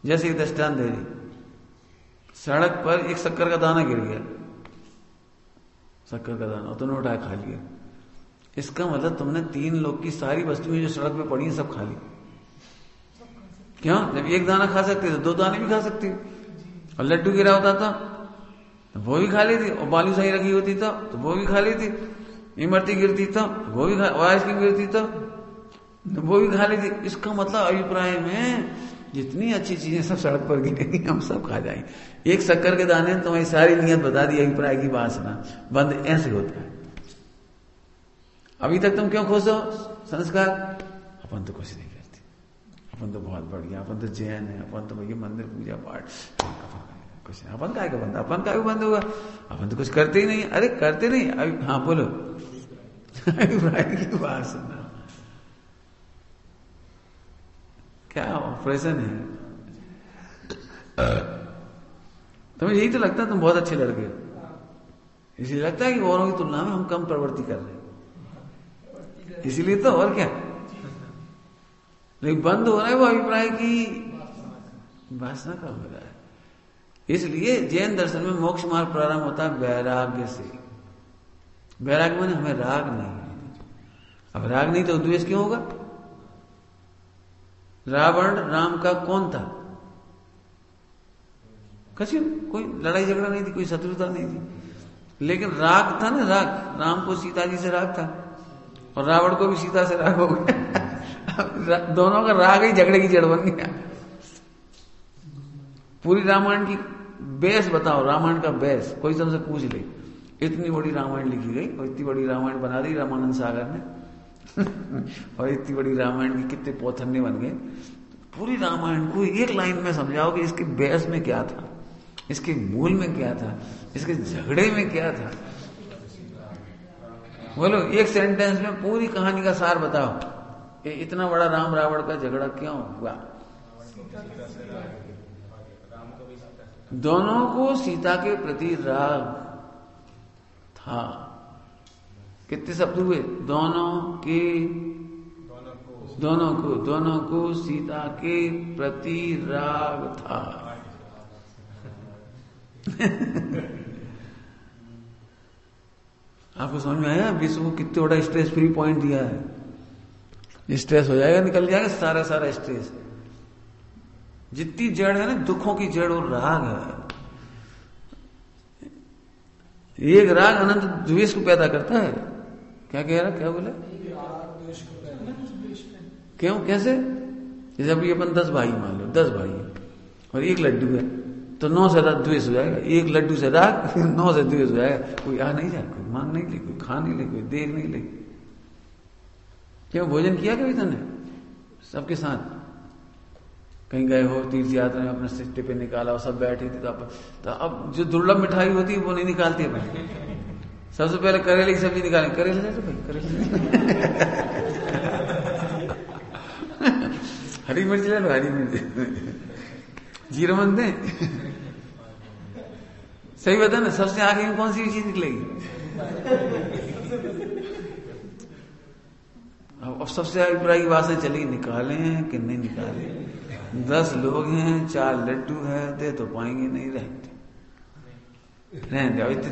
जैसे एक दृष्टांत दे रही, सड़क पर एक शक्कर का दाना गिर गया, शक्कर का दाना तुमने उठाया खा लिया। इसका मतलब तुमने 3 लोग की सारी वस्तुएं जो सड़क पे पड़ी हैं सब खा ली। क्यों? जब एक दाना खा सकते थे 2 दाने भी खा सकते। और लड्डू गिरा होता था तो वो भी खा लेती, और बालूशाही रखी होती था तो वो भी खा लेती, इमरती गिरती था वो भी खा, आइसक्रीम गिरती था तो वो भी खा लेती। इसका मतलब अभिप्राय में जितनी अच्छी चीजें सब सड़क पर गिरेंगी, हम सब खा जाएंगे। एक शक्कर के दाने ने तुम्हारी सारी नियत बता दी, अभिप्राय की वासना बंद। ऐसे होता है। अभी तक तुम क्यों खुश हो? संस्कार, अपन तो कुछ नहीं करते, अपन तो बहुत बढ़िया, अपन तो जैन है, अपन तो भैया मंदिर पूजा पाठ, कुछ नहीं, अपन काय का बंद, अपन काय बंद होगा, अपन तो कुछ करते ही नहीं। अरे करते नहीं, अभी हाँ बोलो, अभिप्राय की वासना क्या ऑपरेशन है? तुम्हें यही तो लगता है तुम बहुत अच्छे लड़के हो, इसलिए लगता है कि औरों की तुलना में हम कम प्रवृत्ति कर रहे हैं, इसीलिए तो। और क्या, लेकिन बंद हो रहा है वो अभिप्राय की वासना का हो रहा है। इसलिए जैन दर्शन में मोक्ष मार्ग प्रारंभ होता है वैराग्य से। वैराग्य माने हमें राग नहीं है। अब राग नहीं तो द्वेष क्यों होगा? रावण राम का कौन था? कसी कोई लड़ाई झगड़ा नहीं थी, कोई शत्रुता नहीं थी, लेकिन राग था ना, राग। राम को सीता जी से राग था और रावण को भी सीता से राग हो गया। दोनों का राग ही झगड़े की जड़ बन गया। पूरी रामायण की बेस बताओ, रामायण का बेस कोई तुमसे पूछ ले, इतनी बड़ी रामायण लिखी गई और इतनी बड़ी रामायण बना दी रामानंद सागर ने और इतनी बड़ी रामायण के कितने पोथरने बन गए। पूरी रामायण को एक लाइन में समझाओ कि इसके बेस में क्या था, इसके मूल में क्या था, इसके झगड़े में क्या था। बोलो एक सेंटेंस में पूरी कहानी का सार बताओ। ये इतना बड़ा राम रावण का झगड़ा क्यों हुआ? दोनों को सीता के प्रति राग था। कितने शब्द हुए? दोनों को सीता के प्रति राग था। आपको समझ में आया? विश्व को कितने बड़ा स्ट्रेस फ्री पॉइंट दिया है। स्ट्रेस हो जाएगा, निकल जाएगा सारा स्ट्रेस। जितनी जड़ है ना दुखों की जड़, और राग है। एक राग अनंत द्वेष को पैदा करता है। क्या कह रहा, क्या बोले? क्यों, कैसे? जैसे अभी अपन 10 भाई मान लो, 10 भाई और एक लड्डू है, तो 9 से द्वेष हो जाएगा। एक लड्डू से राग, फिर 9 से द्वेष हो जाएगा। कोई आ नहीं जाए, कोई मांग नहीं ले, कोई खा नहीं ले, कोई देख नहीं ले। क्यों? भोजन किया कभी तुमने सबके साथ? कहीं गए हो तीर्थ यात्रा में, अपने सिट्टे पे निकाला और सब बैठे थे, तो अब जो दुर्लभ मिठाई होती है वो नहीं निकालती है। सबसे पहले करेले की सब्जी निकालें, करेले ले तो भाई, करेले हरी मिर्च ले लो, हरी मिर्च, जीरा मत दे। सही बता ना, सबसे आगे में कौन सी चीज निकलेगी? अब सबसे अभिप्राय की बात से चलेगी, निकाले कि नहीं निकाले। 10 लोग हैं, 4 लड्डू है, दे तो पाएंगे नहीं, रहते इतने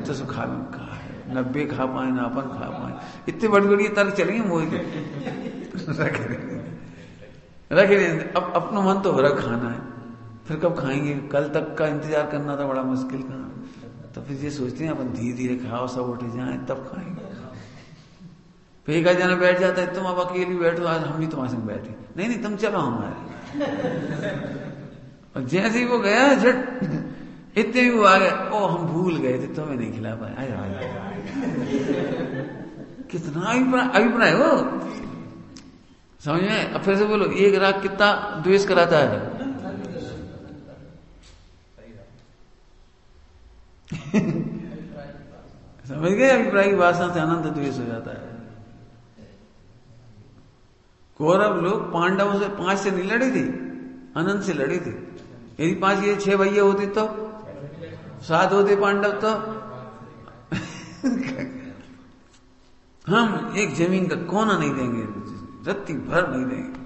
तो खा है, 90 खा पाए ना अपन खा पाए। इतने बड़ी बड़ी तर्क चलेंगे मोह के। रखे अब अपना मन तो हो रहा खाना है, फिर कब खाएंगे? कल तक का इंतजार करना था बड़ा मुश्किल का। तो फिर ये सोचते हैं अपन धीरे धीरे खाओ, सब उठ जाए तब खाएंगे। फिर एक जना बैठ जाता है, तुम अब अकेले बैठो, आज हम भी तुम्हारे संग बैठे। नहीं तुम चलो हमारे। और जैसे ही वो गया झट, इतने ही वो आ गया, ओ हम भूल गए थे, तुम्हें नहीं खिला पाए। कितना अभिप्राय हो, समझ में? अब फिर से बोलो, एक राग कितना द्वेष कराता है? समझ गए? अभिप्राय की वासना से अनंत द्वेष हो जाता है। कौरव लोग पांडवों से 5 से नहीं लड़े थे, अनंत से लड़े थे। यदि 5 ये 6 भैया होते तो 7 होते पांडव, तो हम एक जमीन का कोना नहीं देंगे, रत्ती भर नहीं देंगे।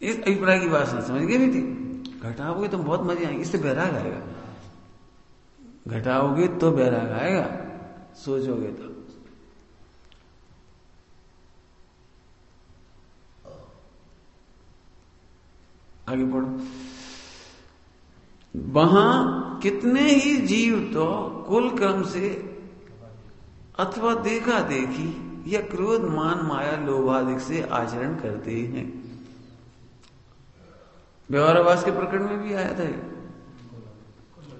इस अभिप्राय की वासना समझ गए भी थी। घटाओगे तो बहुत मजे आएंगे, इससे बैराग आएगा। घटाओगे तो बैराग आएगा, सोचोगे तो। आगे बढ़ो। वहां कितने ही जीव तो कुल क्रम से अथवा देखा देखी या क्रोध मान माया लोभादिक से आचरण करते हैं। व्यवहाराभास के प्रकरण में भी आया था ये।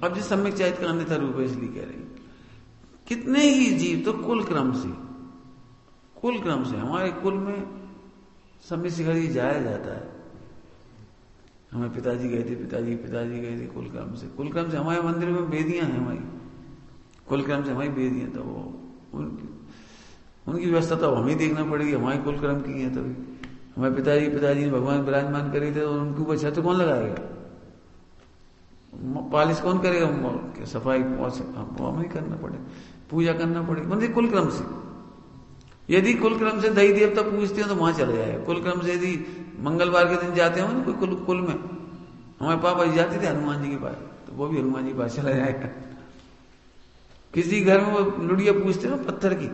अब जिस सम्यक चाहित का अन्यथा रूप है इसलिए कह रहे हैं कितने ही जीव तो कुल क्रम से हमारे कुल में सम्यक शिखर ही जाया जाता है। हमारे पिताजी गए थे कुल क्रम से हमारे मंदिर में वेदियां हैं, हमारी कुल क्रम से हमारी वेदियां, तो वो उनकी व्यवस्था तो हमें देखना पड़ेगी, हमारे कुल क्रम की है। तभी हमारे पिताजी ने भगवान विराजमान करे थे, और उनके ऊपर छत्र कौन लगाएगा, पालिश कौन करेगा, सफाई हमें ही करना पड़े, पूजा करना पड़ेगी। मतलब कुल क्रम से, यदि कुल क्रम से दही देवता पूजते हो तो वहां चला जाएगा। कुल क्रम से यदि मंगलवार के दिन जाते हो ना कोई कुल में, हमारे पापा जी जाते थे हनुमान जी के पास, तो वो भी हनुमान जी के पास चला जाएगा। किसी घर में वो लुड़िया पूजते ना पत्थर की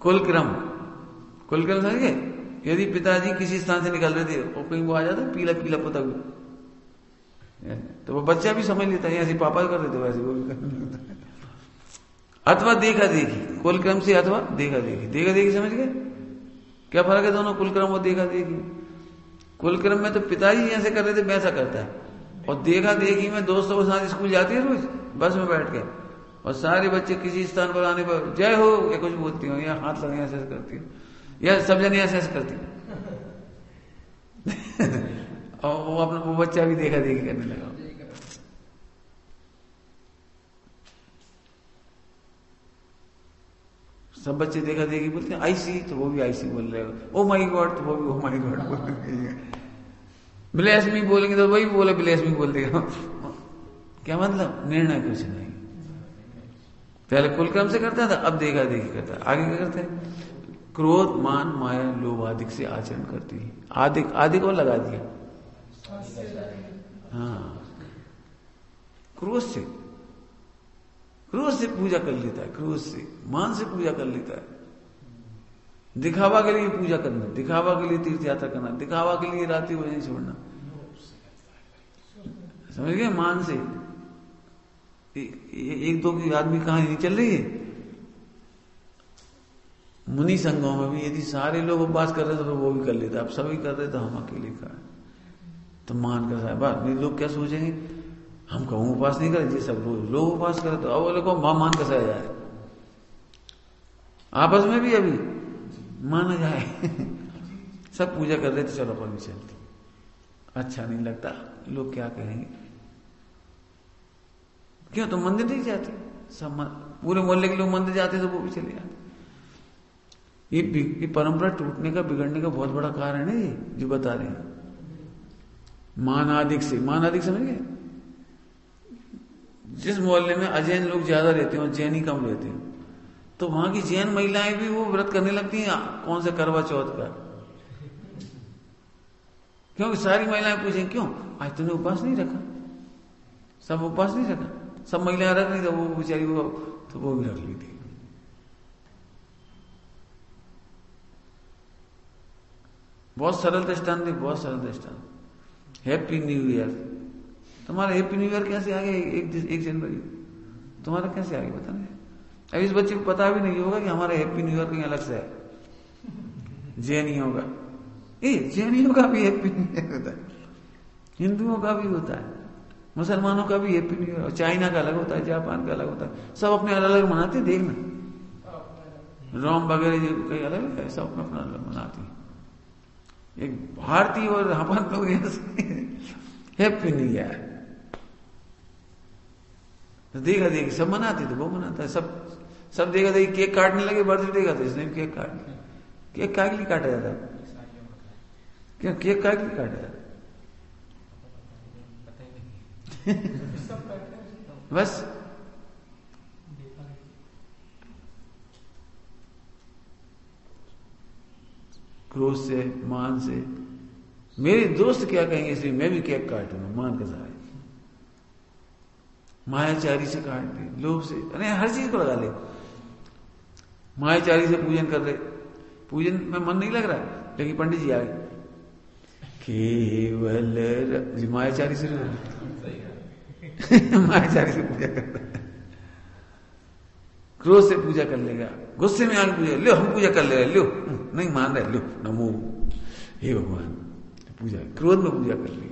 कुल क्रम समझ गए। यदि पिताजी किसी स्थान से निकल रहे थे और कहीं वो आ जाता पीला पीला पुता, तो वो बच्चा भी समझ लेता है ऐसे पापा कर रहे थे वैसे वो भी कर लेता है। अथवा देखा देखी, कुल क्रम से अथवा देखा देखी समझ गए क्या फर्क है दोनों, कुल क्रम और देखा देखी। कुल क्रम में तो पिताजी जैसे कर रहे थे वैसा करता है, और देखा देखी में दोस्तों के साथ स्कूल जाती है रोज बस में बैठ के, और सारे बच्चे किसी स्थान पर आने पर जय हो या कुछ बोलती हो, या हाथ लगे ऐसे करती हो, या सब जने ऐसे करती हो और वो बच्चा भी देखा देखी करने लगा। सब बच्चे देखा देखी बोलते हैं, आईसी तो वो भी आईसी बोल रहे हो, ओ माई गॉड तो वो भी ओ माई गॉड बोल रहे हैं, ब्लेस मी बोलेंगे तो वही बोले ब्लेस मी बोल देगा। क्या मतलब, निर्णय कुछ नहीं। पहले कुल क्रम से करता था, अब देखा देखी करता है। आगे क्या करते हैं, क्रोध मान माया लोभ आदि से आचरण करती है। आदि को लगा दिया, हाँ, क्रोध से पूजा कर लेता है, क्रोध से मान से पूजा कर लेता है। दिखावा के लिए पूजा करना, दिखावा के लिए तीर्थ यात्रा करना, दिखावा के लिए रात्रि भोजन छोड़ना, समझ गए। मान से एक दो की आदमी कहानी नहीं चल रही है। मुनि संघों में भी यदि सारे लोग उपवास कर रहे थे तो वो भी कर लेता, अब सभी कर रहे तो हम अकेले कर, तो मान का साहब लोग क्या सोचेंगे, हम कहूँ उपवास नहीं करे, जी सब लोग उपवास करे, तो अब वो लोग मान कसा जाए, आपस में भी अभी माना जाए सब पूजा कर रहे थे, चलो पर भी चलती, अच्छा नहीं लगता, लोग क्या कहेंगे। क्यों, तो मंदिर नहीं जाते, सब पूरे मोहल्ले के लोग मंदिर जाते तो वो भी चले जाते। ये परंपरा टूटने का, बिगड़ने का बहुत बड़ा कारण है ये जो बता रहे हैं। मानादिक समझ गए। जिस मोहल्ले में अजैन लोग ज्यादा रहते हैं और जैन ही कम रहते हैं, तो वहां की जैन महिलाएं भी वो व्रत करने लगती हैं, कौन से करवा चौथ का, क्योंकि सारी महिलाएं पूछें क्यों आज तूने उपवास नहीं रखा, सब उपवास नहीं रखा, सब महिलाएं रख रही, तो वो बेचारी वो भी रख ली थी। बहुत सरल दृष्टांत, बहुत सरल दृष्टांत। हैप्पी न्यू ईयर, तुम्हारा हैप्पी न्यू ईयर कैसे आ गया 1 जनवरी, तुम्हारा कैसे आ गया पता नहीं। अब इस बच्चे को पता भी नहीं होगा कि हमारा हैप्पी न्यू ईयर कहीं अलग से है, जैनियों का, जैनियों का भी हैप्पी न्यू ईयर होता है, हिंदुओं का भी होता है, मुसलमानों का भी हैप्पी न्यू ईयर, चाइना का अलग होता है, जापान का अलग होता है, सब अपने अलग अलग मनाते हैं। देखना रोम वगैरह जो कहीं अलग है, सब अपना अपना अलग मनाते हैं। एक भारतीय और अपन लोग हैप्पी न्यू ईयर देखा देखी सब मनाते, तो वो मनाता है, सब देखा देखी केक काटने लगे, बर्थडे का, तो इसने केक काट लिया। केक काय के लिए काटा जाता है, क्यों केक काय के लिए काटा जाता है बस। क्रोध से, मान से, मेरे दोस्त क्या कहेंगे इसलिए मैं भी केक काटूंगा, मान का सहाय, मायाचारी से काट दे, लोभ से, अरे हर चीज को लगा ले। मायाचारी से पूजन कर रहे, पूजन में मन नहीं लग रहा है, लेकिन पंडित जी आ गए, केवल मायाचारी से मायाचारी से पूजा कर रहे, क्रोध से पूजा कर लेगा, गुस्से में आके पूजा, लो हम पूजा कर ले रहे, लो नहीं मान रहे, लो नमो हे भगवान, पूजा क्रोध में पूजा कर ली,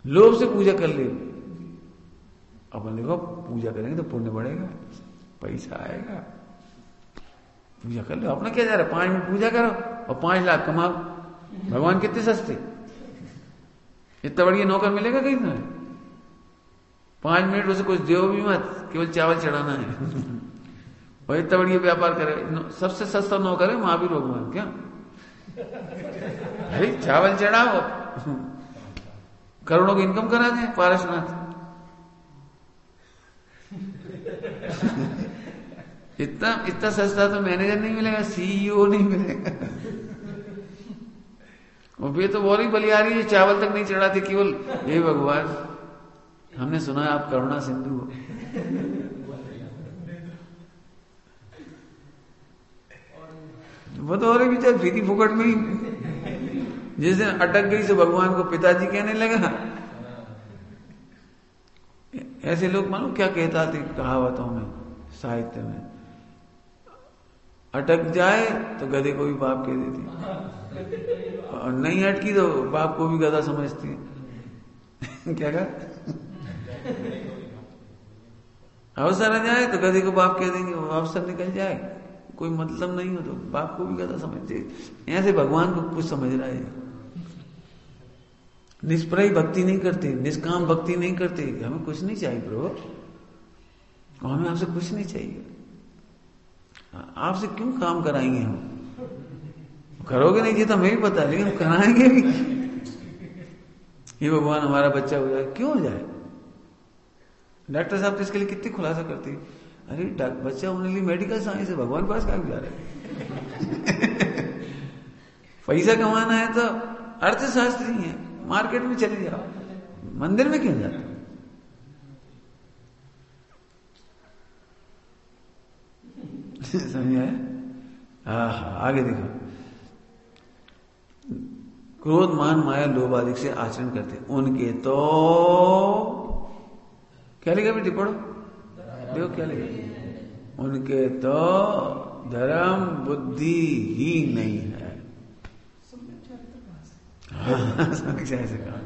लोभ से पूजा कर ली। अपन देखो पूजा करेंगे तो पुण्य बढ़ेगा, पैसा आएगा, पूजा कर लो। अपना क्या जा रहा है, 5 मिनट पूजा करो और 5 लाख कमाओ। भगवान कितने सस्ते, इतना बढ़िया नौकर मिलेगा कहीं ना। 5 मिनट उसे कुछ दो भी मत, केवल चावल चढ़ाना है और इतना बढ़िया व्यापार करे। सबसे सस्ता नौकर है महावीर भगवान। क्या अरे चावल चढ़ाओ, करोड़ों की इनकम करा दें पारसनाथ। इतना सस्ता तो मैनेजर नहीं मिलेगा, सीईओ नहीं मिलेगा। और वे तो बोली बलियारी है, चावल तक नहीं चढ़ाते, केवल हे भगवान हमने सुना है आप करुणा सिंधु हो। वो तो और भी फ्रीती फुकट में ही, जिस दिन अटक गई तो भगवान को पिताजी कहने लगा। ऐसे लोग मालूम क्या कहता थे कहावतों में, साहित्य में, अटक जाए तो गधे को भी बाप कह देती, और नहीं अटकी तो बाप को भी गधा समझती है। क्या कहा, अवसर आ जाए तो गधे को बाप कह देंगे, वो अवसर निकल जाए कोई मतलब नहीं हो तो बाप को भी गधा समझते। ऐसे भगवान को कुछ समझ रहा है। निष्प्रय भक्ति नहीं करते, निष्काम भक्ति नहीं करते। हमें कुछ नहीं चाहिए प्रभु, हमें आपसे कुछ नहीं चाहिए। आपसे क्यों काम कराएंगे हम, करोगे नहीं जी तो हमें भी पता है, लेकिन हम कराएंगे भी। ये भगवान हमारा बच्चा हो जाए, क्यों हो जाए। डॉक्टर साहब तो इसके लिए कितनी खुलासा करते हैं, अरे बच्चा होने लिए मेडिकल साइंस है, भगवान के पास क्या जा रहा है। पैसा कमाना है तो अर्थशास्त्री है, मार्केट में चले जाओ, मंदिर में क्यों जाते। समझ आया। आगे देखो, क्रोध मान माया लोभ आदि से आचरण करते उनके तो क्या लिखा बेटी, पढ़ो देखो क्या लिखा, उनके तो धर्म बुद्धि ही नहीं है। ऐसे कहा,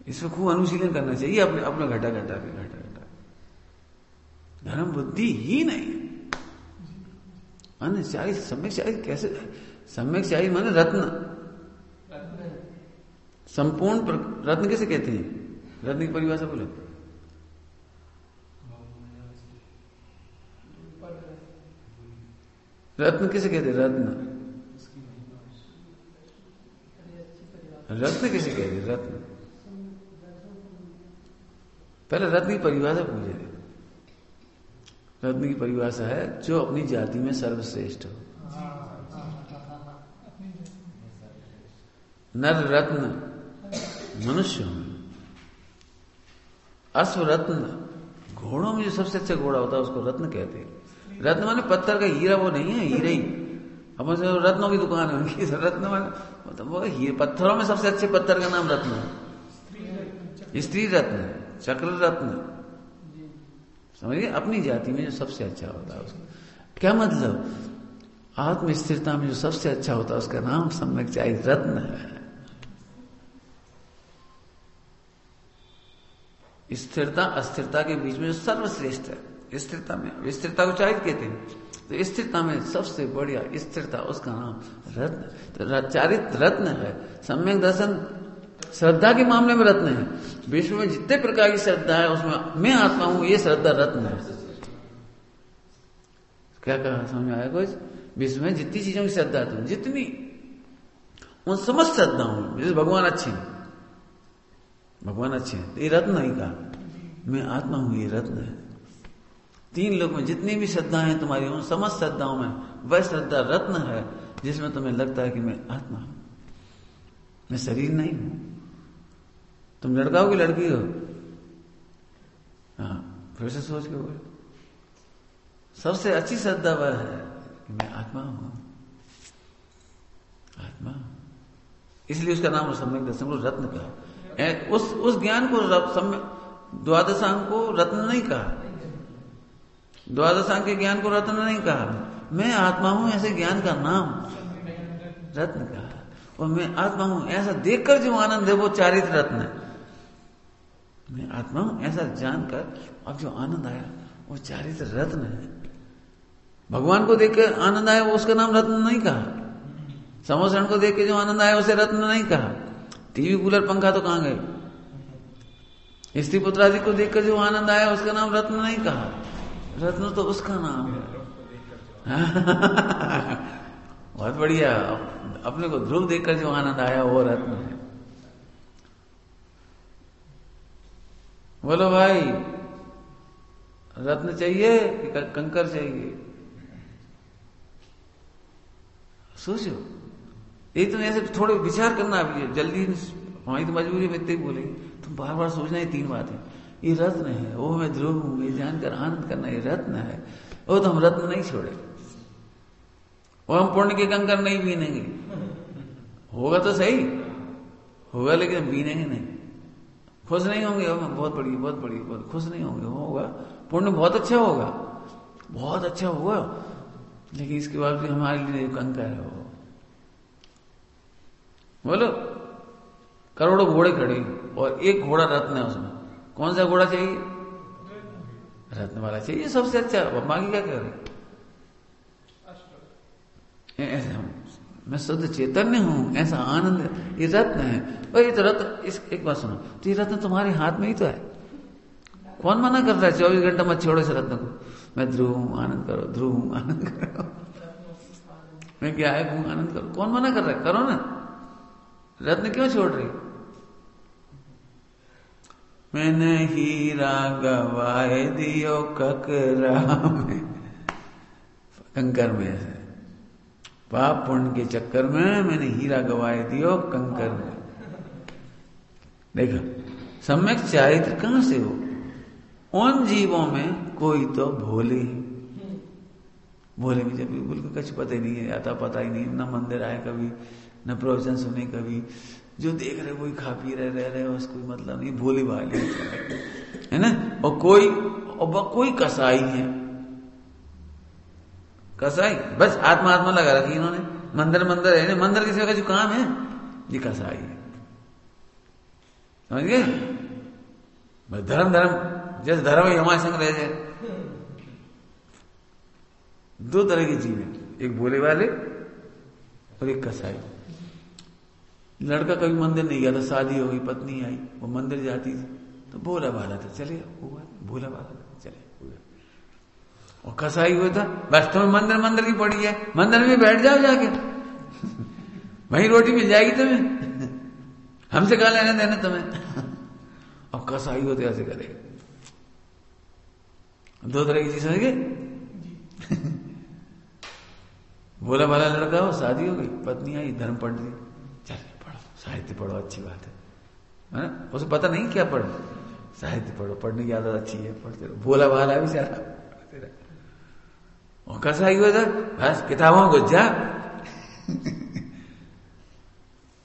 इसमें खूब अनुशीलन करना चाहिए अपने अपना घटा घटा के। धर्म बुद्धि ही नहीं, माने चाहिए सम्यक चाहिए। कैसे सम्यक चाहिए, माने रत्न, संपूर्ण रत्न कैसे कहते हैं, रत्न की परिभाषा बोलो। रत्न किसे कहते हैं, रत्न रत्न किसे कहते हैं, रत्न। पहले रत्न की परिभाषा पूछे। रत्न की परिभाषा है जो अपनी जाति में सर्वश्रेष्ठ हो। नर रत्न मनुष्य में, अश्व रत्न घोड़ों में जो सबसे अच्छा घोड़ा होता है उसको रत्न कहते हैं। रत्न माने पत्थर का हीरा, वो नहीं है हीरा ही। अपन से रत्नों की दुकान है उनकी, रत्न माने मतलब वो हीरे, पत्थरों में सबसे अच्छे पत्थर का नाम रत्न है। स्त्री रत्न, चक्र रत्न, समझिए अपनी जाति में जो सबसे अच्छा होता है उसका क्या मतलब, आत्म स्थिरता में जो सबसे अच्छा होता है उसका नाम सम्यक चाहिए रत्न है। स्थिरता अस्थिरता के बीच में जो सर्वश्रेष्ठ है, स्थिरता में, स्थिरता को चाहिए कहते हैं, तो स्थिरता में सबसे बढ़िया स्थिरता उसका नाम रत्न। तो चारित्र रत्न है। सम्यक दर्शन श्रद्धा के मामले में रत्न है। विश्व में जितने प्रकार की श्रद्धा है उसमें मैं आत्मा हूं, ये श्रद्धा रत्न है। क्या कहा, समझ आया कुछ। विश्व में जितनी चीजों की श्रद्धा है, जितनी उन समस्त श्रद्धाओं में, जैसे भगवान अच्छे हैं, भगवान अच्छे हैं, ये रत्न नहीं कहा, मैं आत्मा हूं, ये रत्न है। 3 लोग में जितनी भी श्रद्धा है तुम्हारी, उन समस्त श्रद्धाओं में वह श्रद्धा रत्न है जिसमें तुम्हें लगता है कि मैं आत्मा हूं, मैं शरीर नहीं हूं। तुम लड़का हो कि लड़की हो, हाँ फिर से सोच के बोले। सबसे अच्छी श्रद्धा वह है कि मैं आत्मा हूं, आत्मा। इसलिए उसका नाम सम्यक दर्शन को रत्न कहा। उस ज्ञान को द्वादशांग को रत्न नहीं कहा, द्वादशांग के ज्ञान को रत्न नहीं कहा। मैं आत्मा हूं ऐसे ज्ञान का नाम रत्न कहा। और मैं आत्मा हूं ऐसा देखकर जो आनंद है वो चारित्र रत्न है। मैं आत्मा हूं ऐसा जानकर अब जो आनंद आया वो चारित्र रत्न है। भगवान को देखकर आनंद आया वो उसका नाम रत्न नहीं कहा। समोसरण को देख के जो आनंद आया उसे रत्न नहीं कहा। टीवी कूलर पंखा तो कहां गए। स्त्री पुत्र आदि को देखकर जो आनंद आया उसका नाम रत्न नहीं कहा। रत्न तो उसका नाम है। बहुत बढ़िया। अपने को ध्रुव देखकर जो आनंद आया वो रत्न है। बोलो भाई, रत्न चाहिए कि कंकर चाहिए? सोचो। ये तुम ऐसे थोड़े विचार करना अभी, जल्दी हमारी तो मजबूरी में इतने ही बोलेंगे। तुम बार बार सोचना है तीन बातें। ये रत्न है, वो मैं ध्रुव हूं, ये जानकर आनंद करना ये रत्न है। वो तो हम रत्न नहीं छोड़े। वो हम पुण्य के कंकर नहीं बीनेंगे। होगा तो सही, होगा लेकिन हम बीनेंगे नहीं। खुश नहीं होंगे, बहुत बड़ी बहुत खुश नहीं होंगे। होगा पुण्य बहुत अच्छा होगा, बहुत अच्छा होगा, लेकिन इसके बाद भी हमारे लिए कंकर है वो। बोलो, करोड़ों घोड़े खड़े और एक घोड़ा रत्न है उसमें। कौन सा घोड़ा चाहिए? रत्न वाला चाहिए, सबसे अच्छा। बाकी क्या कह रहे? ऐसे मैं शुद्ध चैतन्य हूं, ऐसा आनंद, ये रत्न है। और ये तो रत्न, इस एक बात सुनो, तो ये रत्न तुम्हारे हाथ में ही तो है। कौन मना कर रहा है 24 घंटा मत छोड़ो इस रत्न को? मैं ध्रुव हूं, आनंद करो, ध्रुव हूं, आनंद करो। मैं क्या है हूं, आनंद करो। कौन मना कर रहा है? करो ना। रत्न क्यों छोड़ रही? मैंने हीरा गवाए दियो ककरा में, कंकर में से पाप पुण्य के चक्कर में मैंने हीरा गवाए दियो कंकर में। देखो, सम्यक चारित्र कहां से हो? उन जीवों में कोई तो भोले, भोले में जब बिल्कुल कुछ पता ही नहीं है, आता पता ही नहीं, न मंदिर आए कभी, न प्रवचन सुने कभी, जो देख रहे कोई खा पी रहे रह रहे, उसको मतलब नहीं, भोले भाले है ना। और कोई कसाई है, कसाई बस आत्मा आत्मा लगा रखी इन्होंने। मंदिर मंदिर है, मंदिर किसी का जो काम है ये कसाई है, समझ गए? बस धर्म धर्म, जैसे धर्म ही हमारे संग रह जाए। दो तरह के जीव हैं, एक भोले वाले और एक कसाई। लड़का कभी मंदिर नहीं गया था, शादी हो गई, पत्नी आई, वो मंदिर जाती थी तो भोला भाला था, चले हुआ भोला भाला था, चले हुआ। और कसाई हुआ था, बस तुम्हें मंदिर की पड़ी है, मंदिर में बैठ जाओ जाके, वहीं रोटी मिल जाएगी तुम्हें, हमसे कहा लेने देना तुम्हें। और कसाई होते ऐसे करेगा। दो तरह की चीज समझ गए। भोला भाला लड़का हो, शादी हो गई, पत्नी आई, धर्म पढ़ ली, चल पढ़ो, साहित्य पढ़ो, अच्छी बात है ना। उसे पता नहीं क्या पढ़, साहित्य पढ़ो, पढ़ने की आदत अच्छी है, पढ़ते रहो। भोला भाला भी सारा पढ़ते रहो। और कसाई हुआ था, बस किताबों को जा,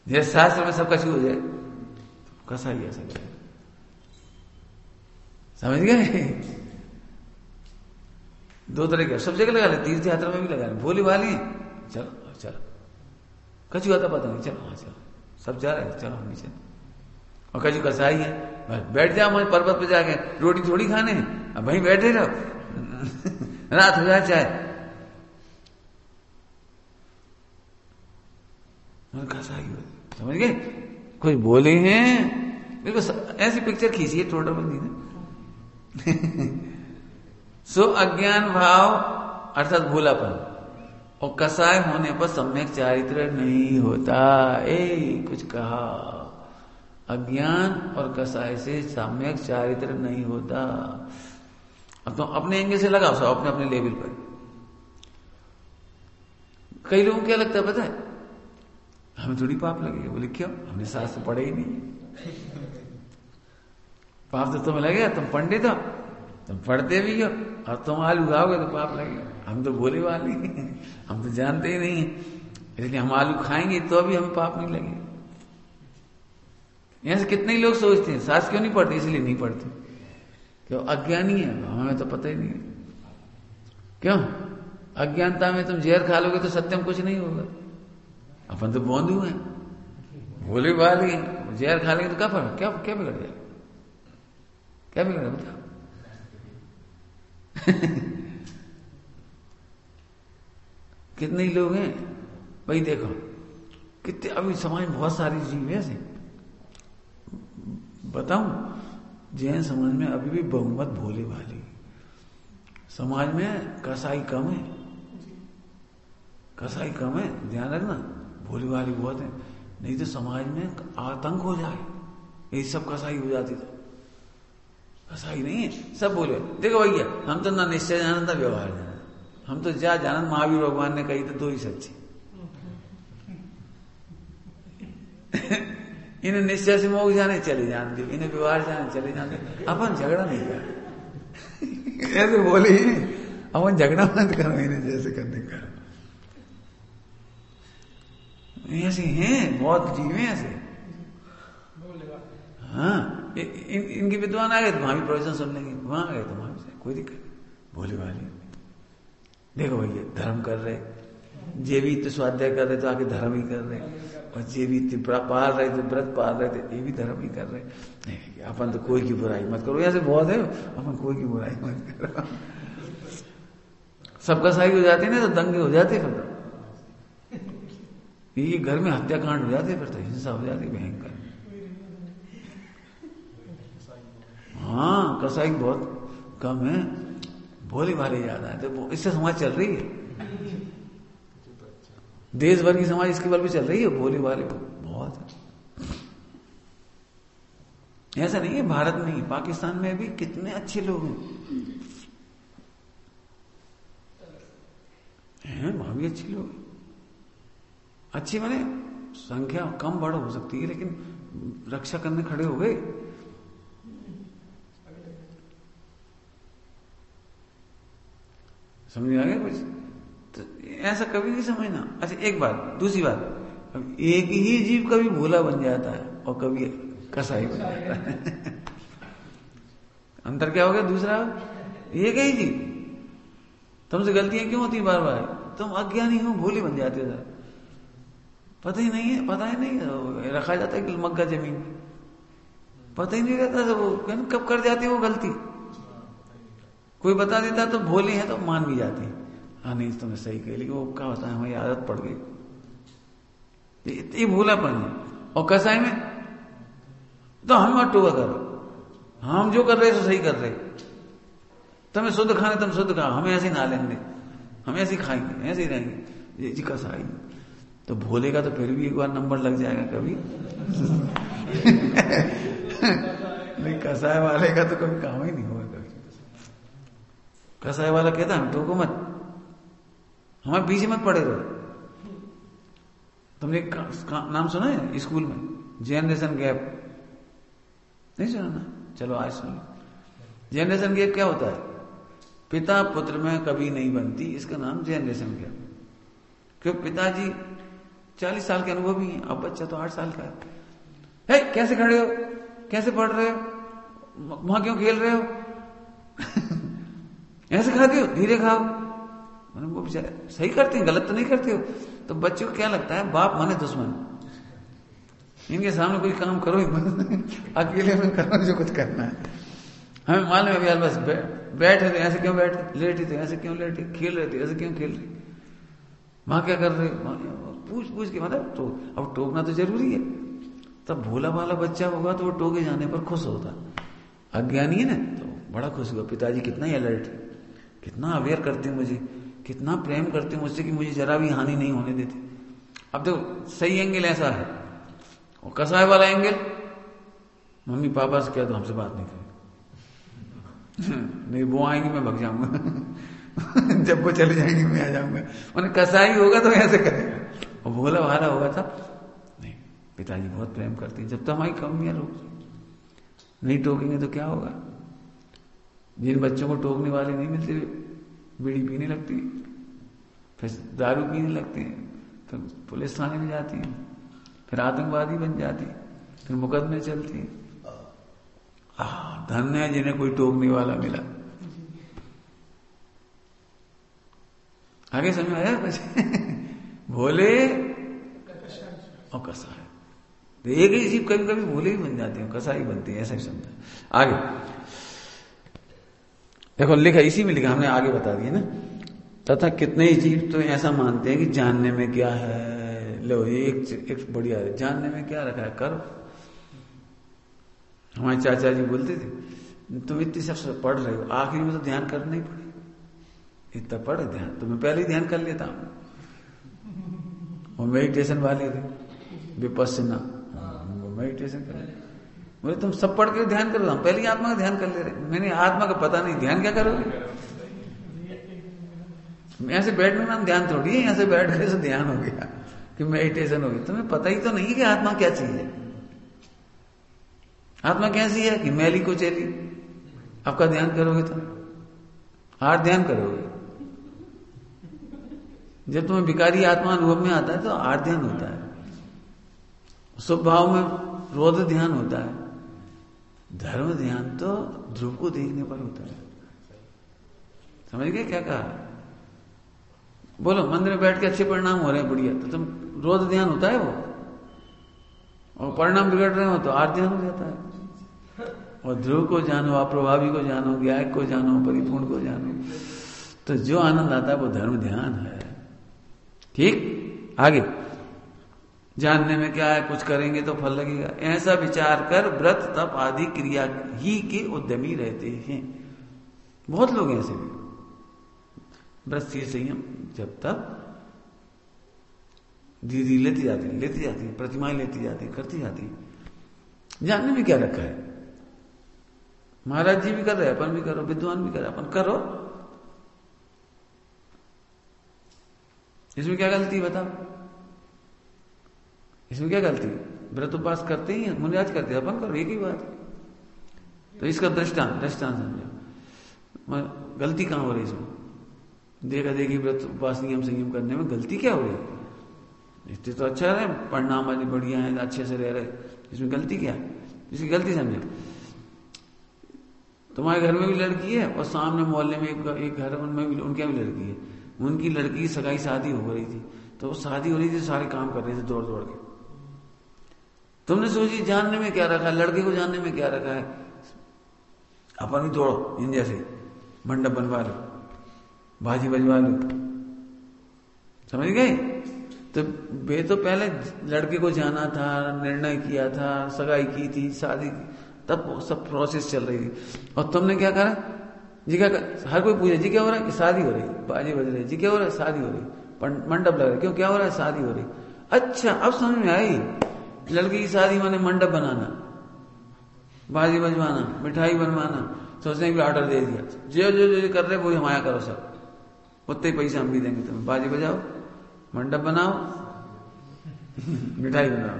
जैसे शास्त्र में सब कुछ हो जाए, कसाई ऐसा करे, समझ गए? दो तरह के सब जगह लगा ले, तीर्थ यात्रा में भी लगा ले। भोली वाली चलो चलो, कछु आता पता नहीं, चलो हाँ चलो, सब जा रहे हैं, चलो हम नीचे। और कछु कसाई है, बस बैठ जाओ वहीं पर्वत पे जाके, रोटी थोड़ी खाने हैं, अब वहीं बैठे रहो, रात हो जाए चाहे। कसाई हो, समझ गए? कुछ बोले हैं, बिल्कुल ऐसी पिक्चर खींची है टोटल बंदी ने। सो अज्ञान भाव अर्थात भूलापन और कसाय होने पर सम्यक चारित्र नहीं होता। कुछ कहा, अज्ञान और कसाय से सम्यक चारित्र नहीं होता। अब तो अपने एंगल से लगाओ, सब अपने अपने लेवल पर। कई लोगों को क्या लगता है पता है, हमें थोड़ी पाप लगेगा। बोले क्यों? हमने शास्त्र पढ़े ही नहीं। पाप तो तुम्हें लगेगा, तुम पंडित हो, तुम पढ़ते भी हो, और तुम आलू खाओगे तो पाप लगेगा। हम तो भोले वाले, हम तो जानते ही नहीं है, इसलिए हम आलू खाएंगे तो भी हमें पाप नहीं लगेगा। यहां से कितने ही लोग सोचते हैं शास्त्र क्यों नहीं पढ़ते, इसलिए नहीं पढ़ते। क्यों? अज्ञानी है, हमें तो पता ही नहीं है। क्यों? अज्ञानता में तुम जहर खा लोगे तो सत्यम कुछ नहीं होगा। अपन तो बोंदू हैं, भोले भाले हैं, जहर खा लेंगे तो क्या फर्क, क्या क्या बिगड़ जाएगा, क्या बिगड़ा बताओ? कितने ही लोग हैं भाई, देखो कितने अभी समाज में बहुत सारी जीव है ऐसे। बताऊं, जैन समाज में अभी भी बहुमत भोले भाले, समाज में कसाई कम है, कसाई कम है, ध्यान रखना, भोले भाले बहुत है। नहीं तो समाज में आतंक हो जाए, ये सब कसाई हो जाती तो। कसाई नहीं है, सब बोले देखो भैया हम तो ना निश्चय जाना था व्यवहार जाना, हम तो जा जाना, महावीर भगवान ने कही तो दो ही सच्ची। इन्हें निश्चय से मोक्ष जाने चले जाने दो, इन्हें व्यवहार जाने चले जाने दो, अपन झगड़ा नहीं कर। ऐसे बोले ही नहीं, अपन झगड़ा मत करो इन्हें जैसे करने का। ऐसे हैं बहुत जीव हैं ऐसे। हाँ, इनकी विद्वान आ गए तो वहां भी प्रवचन सुन लेंगे, वहां आ गए तो वहां भी, कोई दिक्कत नहीं। भोले भाले देखो भैया धर्म कर रहे, जे भी तो स्वाध्याय कर रहे तो आके धर्म ही कर रहे, और जे भी पाल रहे थे, व्रत पाल रहे थे, ये भी धर्म ही कर रहे। नहीं, अपन तो कोई की बुराई मत करो, ऐसे बहुत है, अपन कोई की बुराई मत करो। सब कसाई हो जाती ना तो दंगे हो जाते, फिर ये घर में हत्याकांड हो जाते, फिर तो हिंसा हो जाती भयंकर। हाँ, कसाई बहुत कम है, भोले भाले ज्यादा है, तो इससे समाज चल रही है। देश भर की समाज इसके बल पे चल रही है, भोले भाले बहुत है। ऐसा नहीं है भारत में ही, पाकिस्तान में भी कितने अच्छे लोग हैं, वहां भी अच्छे लोग हैं। अच्छी माने संख्या कम बड़ हो सकती है, लेकिन रक्षा करने खड़े हो गए। समझ आ गया कुछ? तो ऐसा कभी नहीं समझना। अच्छा एक बात, दूसरी बात, एक ही जीव कभी भोला बन जाता है और कभी कसाई बन जाता है। अंतर क्या हो गया? दूसरा, एक ही जीव, तुमसे गलतियां क्यों होती बार बार? तुम अज्ञानी हो, भोले बन जाते हो। पता ही नहीं है, पता ही नहीं रखा जाता है कि मग्गा जमीन, पता ही नहीं रहता वो कब कर जाती है वो गलती। कोई बता देता तो भोले हैं तो मान भी जाती, हाँ नहीं तुमने सही कही, लेकिन वो क्या होता है हमारी आदत पड़ गई, ये भोलापन है। और कसाई में तो हम मत टोका करो, हम जो कर रहे हैं तो सही कर रहे, तुम्हें शुद्ध खाने तुम शुद्ध खाओ, हमें ऐसे ना लेंगे, हम ऐसे खाएंगे, ऐसे ही रहेंगे, जी कसाई। तो भोले का तो फिर भी एक बार नंबर लग जाएगा कभी। नहीं, कसाई वाले का तो कभी काम ही नहीं होगा कभी। कसाई वाला कहता है टोको मत, हमारे पीछे मत पड़े रहो। तुमने नाम सुना है स्कूल में, जनरेशन गैप? नहीं सुना ना? चलो आज सुन लो। जनरेशन गैप क्या होता है? पिता पुत्र में कभी नहीं बनती, इसका नाम जनरेशन गैप। क्योंकि पिताजी 40 साल के अनुभवी हैं, अब बच्चा तो 8 साल का है। कैसे खड़े हो, कैसे पढ़ रहे हो, वहां क्यों खेल रहे हो? ऐसे खाते हो, धीरे खाओ। मतलब वो बेचारे सही करते हैं, गलत तो नहीं करते हो। तो बच्चों को क्या लगता है, बाप माने दुश्मन, इनके सामने कोई काम करो ही मत, अकेले में करो जो कुछ करना है। हमें मालूम है यार, बस बैठे थे ऐसे क्यों बैठे, लेटे थे ऐसे क्यों लेटे, खेल रहे थे ऐसे क्यों खेल रहे, माँ क्या कर रहे, पूछ पूछ के, मतलब तो अब टोकना तो जरूरी है। तब भोला भाला बच्चा होगा तो वो टोके जाने पर खुश होता, अज्ञानी है ना तो बड़ा खुश हुआ, पिताजी कितना ही अलर्ट है, कितना अवेयर करते हैं मुझे, कितना प्रेम करते हैं मुझसे कि मुझे जरा भी हानि नहीं होने देते। अब तो सही एंगल ऐसा है, और कसाई वाला एंगल, मम्मी पापा से क्या तो हमसे बात नहीं करें, नहीं वो आएंगे मैं भग जाऊंगा, जब वो चले जाएंगे मैं आ जाऊंगा। उन्हें कसाई होगा तो ऐसे करेगा, और भोला भाला होगा था नहीं, पिताजी बहुत प्रेम करते हैं। जब तक हमारी कमियां लोग नहीं टोकेंगे तो क्या होगा? जिन बच्चों को टोकने वाले नहीं मिलते, बीड़ी पीने लगती, फिर दारू पीने लगते हैं, फिर पुलिस थाने में जाती है, फिर आतंकवादी बन जाती, फिर मुकदमे चलते हैं। धन्य है जिन्हें कोई टोकने वाला मिला। आगे समझ आया भोले और कसाई, तो एक ही जीव कभी कभी भोले ही बन जाते हैं, कसाई बनते हैं, ऐसा ही समझा। आगे देखो लिखा, इसी में लिखा, हमने आगे बता दिया ना। तथा कितने ही जीव तो ऐसा मानते हैं कि जानने में क्या है। लो ये एक बढ़िया है, जानने में क्या रखा है करो। हमारे चाचा जी बोलते थे तुम इतनी सब पढ़ रहे हो, आखिर में तो ध्यान करना ही पड़ेगा। इतना पढ़ ध्यान तो मैं पहले ही ध्यान कर लेता हूं। वो मेडिटेशन वाले थे विपस्सना, वो मेडिटेशन कर रहे, बोले तुम सब पढ़ के ध्यान करो, हम पहले ही आत्मा का ध्यान कर ले रहे। मैंने आत्मा का पता नहीं, ध्यान क्या करोगे? ऐसे बैठने में हम ध्यान थोड़ी है, यहाँ से बैठ गए तो ध्यान हो गया कि मेडिटेशन हो गई। तुम्हें पता ही तो नहीं है कि आत्मा क्या चीज है। आत्मा कैसी है कि मैली को चेली। आपका ध्यान करोगे तो आठ ध्यान करोगे। जब तुम्हें विकारी आत्मा अनुभव में आता है तो आठ ध्यान होता है। शुभ भाव में रोध ध्यान होता है। धर्म ध्यान तो ध्रुव को देखने पर होता है। समझ गए क्या कहा? बोलो मंदिर में बैठ के अच्छे परिणाम हो रहे हैं, बढ़िया, तो तुम रोध ध्यान होता है वो, और परिणाम बिगड़ रहे हो तो आठ ध्यान हो जाता है। और ध्रुव को जानो, अप्रभावी को जानो, ज्ञायक को जानो, परिपूर्ण को जानो, तो जो आनंद आता है वो धर्म ध्यान है। ठीक, आगे जानने में क्या है, कुछ करेंगे तो फल लगेगा, ऐसा विचार कर व्रत तप आदि क्रिया ही के उद्यमी रहते हैं। बहुत लोग ऐसे भी व्रत से संयम जब तक धीरे लेती जाती, प्रतिमाएं लेती जाती, करती जाती। जानने में क्या रखा है? महाराज जी भी कर रहे हैं, अपन भी करो, विद्वान भी कर रहे हैं, अपन करो। इसमें क्या गलती बताओ? इसमें क्या गलती? व्रत उपवास करते ही हैं, मुनिराज करते हैं, अपन करो, एक ही बात। तो इसका दृष्टांत समझो, गलती कहां हो रही इसमें? देखा देखी व्रत उपवास नियम संयम करने में गलती क्या हो रही है? इससे तो अच्छा है, परिणाम आदि बढ़िया है, अच्छे से रह रहे, इसमें गलती क्या है? इसकी गलती समझो। तुम्हारे घर में भी लड़की है और सामने मोहल्ले में एक घर, उनमें भी, उनके भी लड़की है। उनकी लड़की की सगाई शादी हो रही थी, तो वो शादी हो रही थी, सारे काम कर रहे थे दौड़ दौड़ के। तुमने सोची जानने में क्या रखा है, लड़के को जानने में क्या रखा है, अपन भी दौड़ो, इन जैसे मंडप बनवा लो, बाजी बजवा लो। समझ गए? तो वे तो पहले लड़के को जाना था, निर्णय किया था, सगाई की थी, शादी की, तब सब प्रोसेस चल रही थी। और तुमने क्या करा जी? क्या हर कोई पूछे जी क्या हो रहा है? शादी हो रही, बाजी बज रही, जी क्या हो रहा है? शादी हो रही, मंडप लग रहा है, क्यों क्या हो रहा है? शादी हो रही। अच्छा, अब समझ में आई, लड़की की शादी माने मंडप बनाना, बाजी बजवाना, मिठाई बनवाना, सोचने की ऑर्डर दे दिया, जो जो जो कर रहे वो हमारा करो, सब उतने ही पैसे हम भी देंगे, तुम्हें बाजी बजाओ, मंडप बनाओ, मिठाई बनाओ,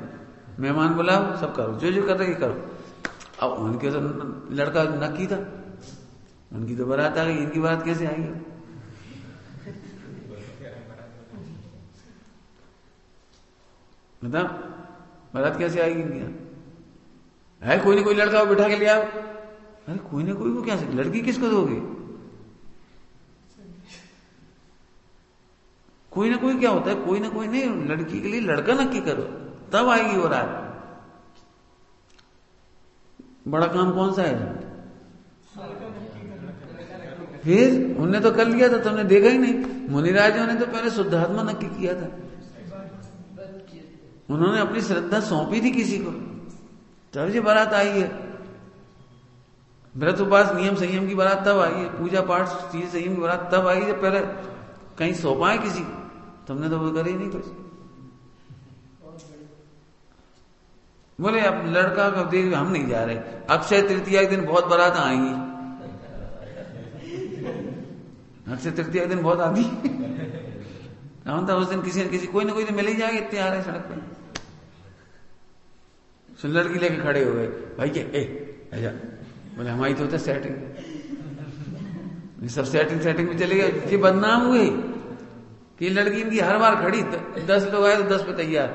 मेहमान बुलाओ, सब करो, जो जो कर रहे करो। अब उनके तो लड़का नक्की था, उनकी तो बारात आ गई, इनकी बारात कैसे आएगी? बताओ, बारात कैसे आएगी इनकी? है कोई ना कोई लड़का बिठा के ले आओ। अरे कोई ना कोई को क्या, लड़की किसको दोगे? कोई ना कोई क्या होता है? कोई ना कोई नहीं, लड़की के लिए लड़का नक्की करो, तब आएगी वो रात। बड़ा काम कौन सा है? फिर उनने तो कर लिया था, तुमने देखा ही नहीं। मुनिराजों ने तो पहले शुद्धात्मा नक्की किया था, उन्होंने अपनी श्रद्धा सौंपी थी किसी को, तब ये बारात आई है। व्रत उपवास नियम संयम की बारात तब आई है, पूजा पाठ चीज संयम की बारात तब आई जब पहले कहीं सौंपा है किसी को। तुमने तो वो करे ही नहीं कुछ। बोले अब लड़का को देख, हम नहीं जा रहे, अक्षय तृतीया के दिन बहुत बारात आएंगी, अक्षय तृतीया के दिन बहुत आती हम था उस दिन किसी न किसी कोई ना कोई तो मिल ही जाएगा, इतने आ रहे सड़क पे। तो लड़की लेके खड़े हो गए, भाई के ऐसा बोले हमारी तो होता सेटिंग, सब सेटिंग में चले गए। ये बदनाम हुए कि लड़की इनकी हर बार खड़ी, 10 लोग आए तो 10 पे तैयार।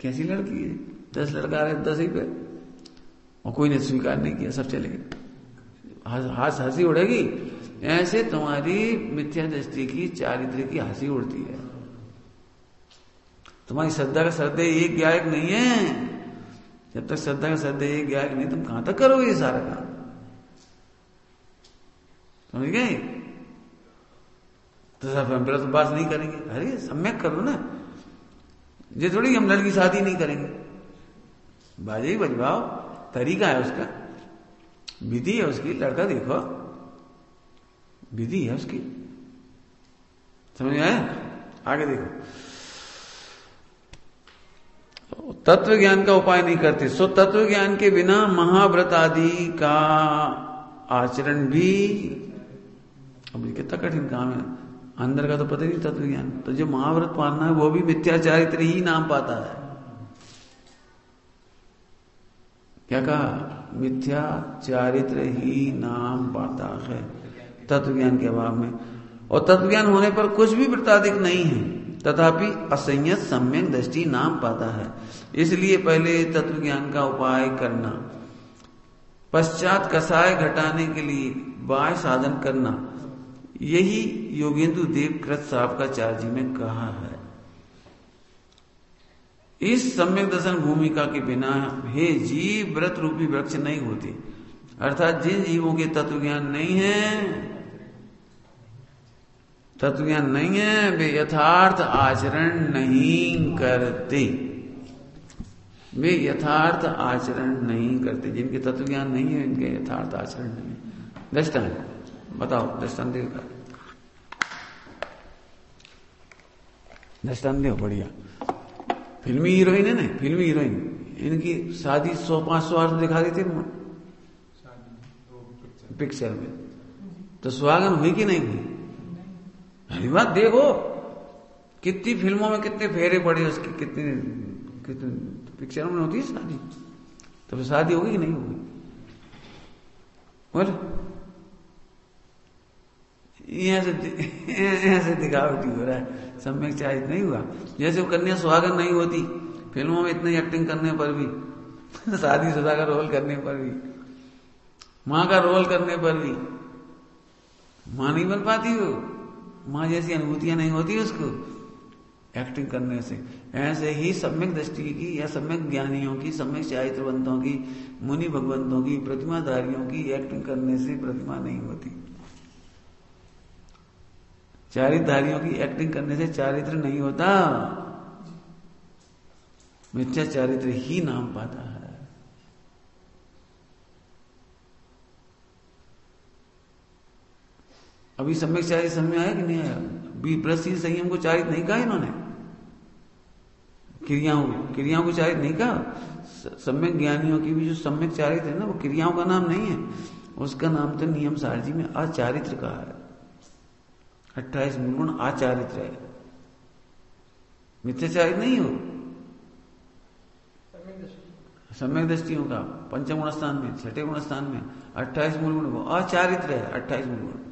कैसी लड़की है? 10 लड़का आ रहे 10 ही पे, और कोई ने स्वीकार नहीं किया, सब चले गए। हंसी उड़ेगी। ऐसे तुम्हारी मिथ्या दृष्टि की, चारित्र की हंसी उड़ती है। तुम्हारी श्रद्धा का श्रद्धेय एक ज्ञायक नहीं है। जब तक श्रद्धा का श्रद्धेय एक ज्ञायक नहीं, तुम कहां तक करोगे ये सारा काम? समझ गए? तो सब हम तो बात नहीं करेंगे। अरे सम्यक करो ना, ये थोड़ी हम लड़की शादी नहीं करेंगे। बाजे ही बजवाओ, तरीका है उसका, विधि है उसकी। लड़का देखो, विधि है उसकी। समझ में आया? आगे देखो। तत्व ज्ञान का उपाय नहीं करते, सो तत्व ज्ञान के बिना महाव्रत आदि का आचरण भी, अब ये कितना कठिन काम है। अंदर का तो पता ही नहीं तत्व ज्ञान। तो जो महाव्रत पालना है वो भी मिथ्याचारित्र ही नाम पाता है। क्या कहा? मिथ्याचारित्र ही नाम पाता है तत्व ज्ञान के अभाव में। और तत्व ज्ञान होने पर कुछ भी प्रतादिक नहीं है, तथापि असंयत सम्यक दृष्टि नाम पाता है। इसलिए पहले तत्व ज्ञान का उपाय करना, पश्चात कसाय घटाने के लिए बाह्य साधन करना, यही योगेंद्र देव कृत साहब का चार्जी में कहा है। इस सम्यक दर्शन भूमिका के बिना हे जीव व्रत रूपी वृक्ष नहीं होते। अर्थात जिन जीवों के तत्व ज्ञान नहीं है, तत्व ज्ञान नहीं है, वे यथार्थ आचरण नहीं करते। वे यथार्थ आचरण नहीं करते। जिनके तत्व ज्ञान नहीं है, इनके यथार्थ आचरण नहीं है। दृष्टांत बताओ, दृष्टांत देखो, दृष्टांत देखो। बढ़िया फिल्मी हीरोइन है ना, फिल्मी हीरोइन, इनकी शादी 100-500 बार दिखा देते पिक्चर में, तो सुहागन हुई कि नहीं हुई? अरे बात देखो, कितनी फिल्मों में कितने फेरे पड़े उसके, कितने पिक्चरों में होती है शादी। तो फिर शादी होगी कि नहीं होगी? और यहाँ से दिखावटी हो रहा है, सम्यक चारित्र नहीं हुआ। जैसे वो कन्या सुहागन नहीं होती फिल्मों में, इतनी एक्टिंग करने पर भी, शादीशुदा का रोल करने पर भी, माँ का रोल करने पर भी माँ नहीं बन पाती वो, माँ जैसी अनुभूतियां नहीं होती उसको एक्टिंग करने से। ऐसे ही सम्यक दृष्टि की या सम्यक ज्ञानियों की, सम्यक चारित्रवंतों की, मुनि भगवंतों की, प्रतिमाधारियों की एक्टिंग करने से प्रतिमा नहीं होती। चारित्रधारियों की एक्टिंग करने से चारित्र नहीं होता, मिथ्या चारित्र ही नाम पाता है। अभी सम्यक चारित्र समझ में आया कि नहीं आया? ब्रह्मशील संयम को चारित्र नहीं कहा इन्होंने, क्रियाओं को चारित्र नहीं कहा। सम्यक ज्ञानियों की भी जो सम्यक चारित्र है ना, वो क्रियाओं का नाम नहीं है, उसका नाम तो नियम सारजी में आचारित्र का है। 28 मूलगुण आचारित्र है, मिथ्याचारित्र नहीं हो। सम्यक दृष्टियों का पंचम गुण स्थान में, छठे गुण स्थान में 28 मूलगुण, वो आचारित्र है। 28 मूलगुण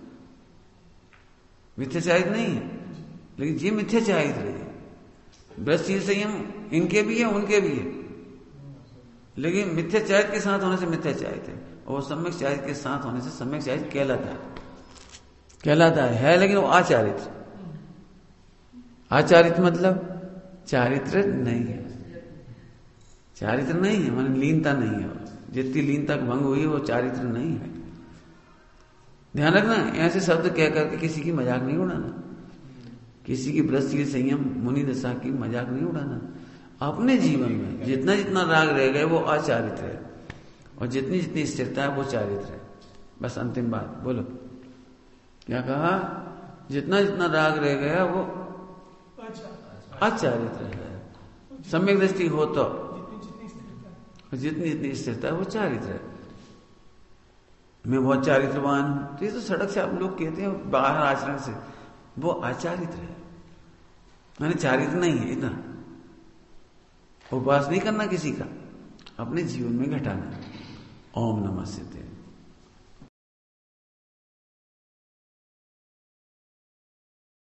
मिथ्याचारित्र नहीं है, लेकिन ये मिथ्याचारित्र है। ब्रह्मशील संयम इनके भी है, उनके भी है, लेकिन मिथ्याचारित्र के साथ होने से मिथ्याचारित्र है, और सम्यक चारित्र के साथ होने से सम्यक चारित्र कहलाता है, लेकिन वो आचारित्र। आचारित्र मतलब चारित्र नहीं है, चारित्र नहीं है, माने लीनता नहीं है। जितनी लीनता भंग हुई है वो चारित्र नहीं है। ध्यान रखना, ऐसे शब्द कह करके किसी की मजाक नहीं उड़ाना, किसी की ब्रह्मशील संयम मुनि दशा की मजाक नहीं उड़ाना। अपने जीवन में जितना जितना राग रह गए वो आचारित्र है, और जितनी जितनी स्थिरता है वो चारित्र है। बस अंतिम बात बोलो, क्या कहा? जितना जितना राग रह गया वो आचारित्र है। सम्यक दृष्टि हो तो जितनी जितनी स्थिरता है वो चारित्र है। मैं बहुत चारित्रवान हूं, तो ये तो सड़क से आप लोग कहते हैं बाहर आचरण से, वो आचारित्र है, माने चारित्र नहीं है। इतना उपवास नहीं करना किसी का, अपने जीवन में घटाना। ओम नमः सिद्धे।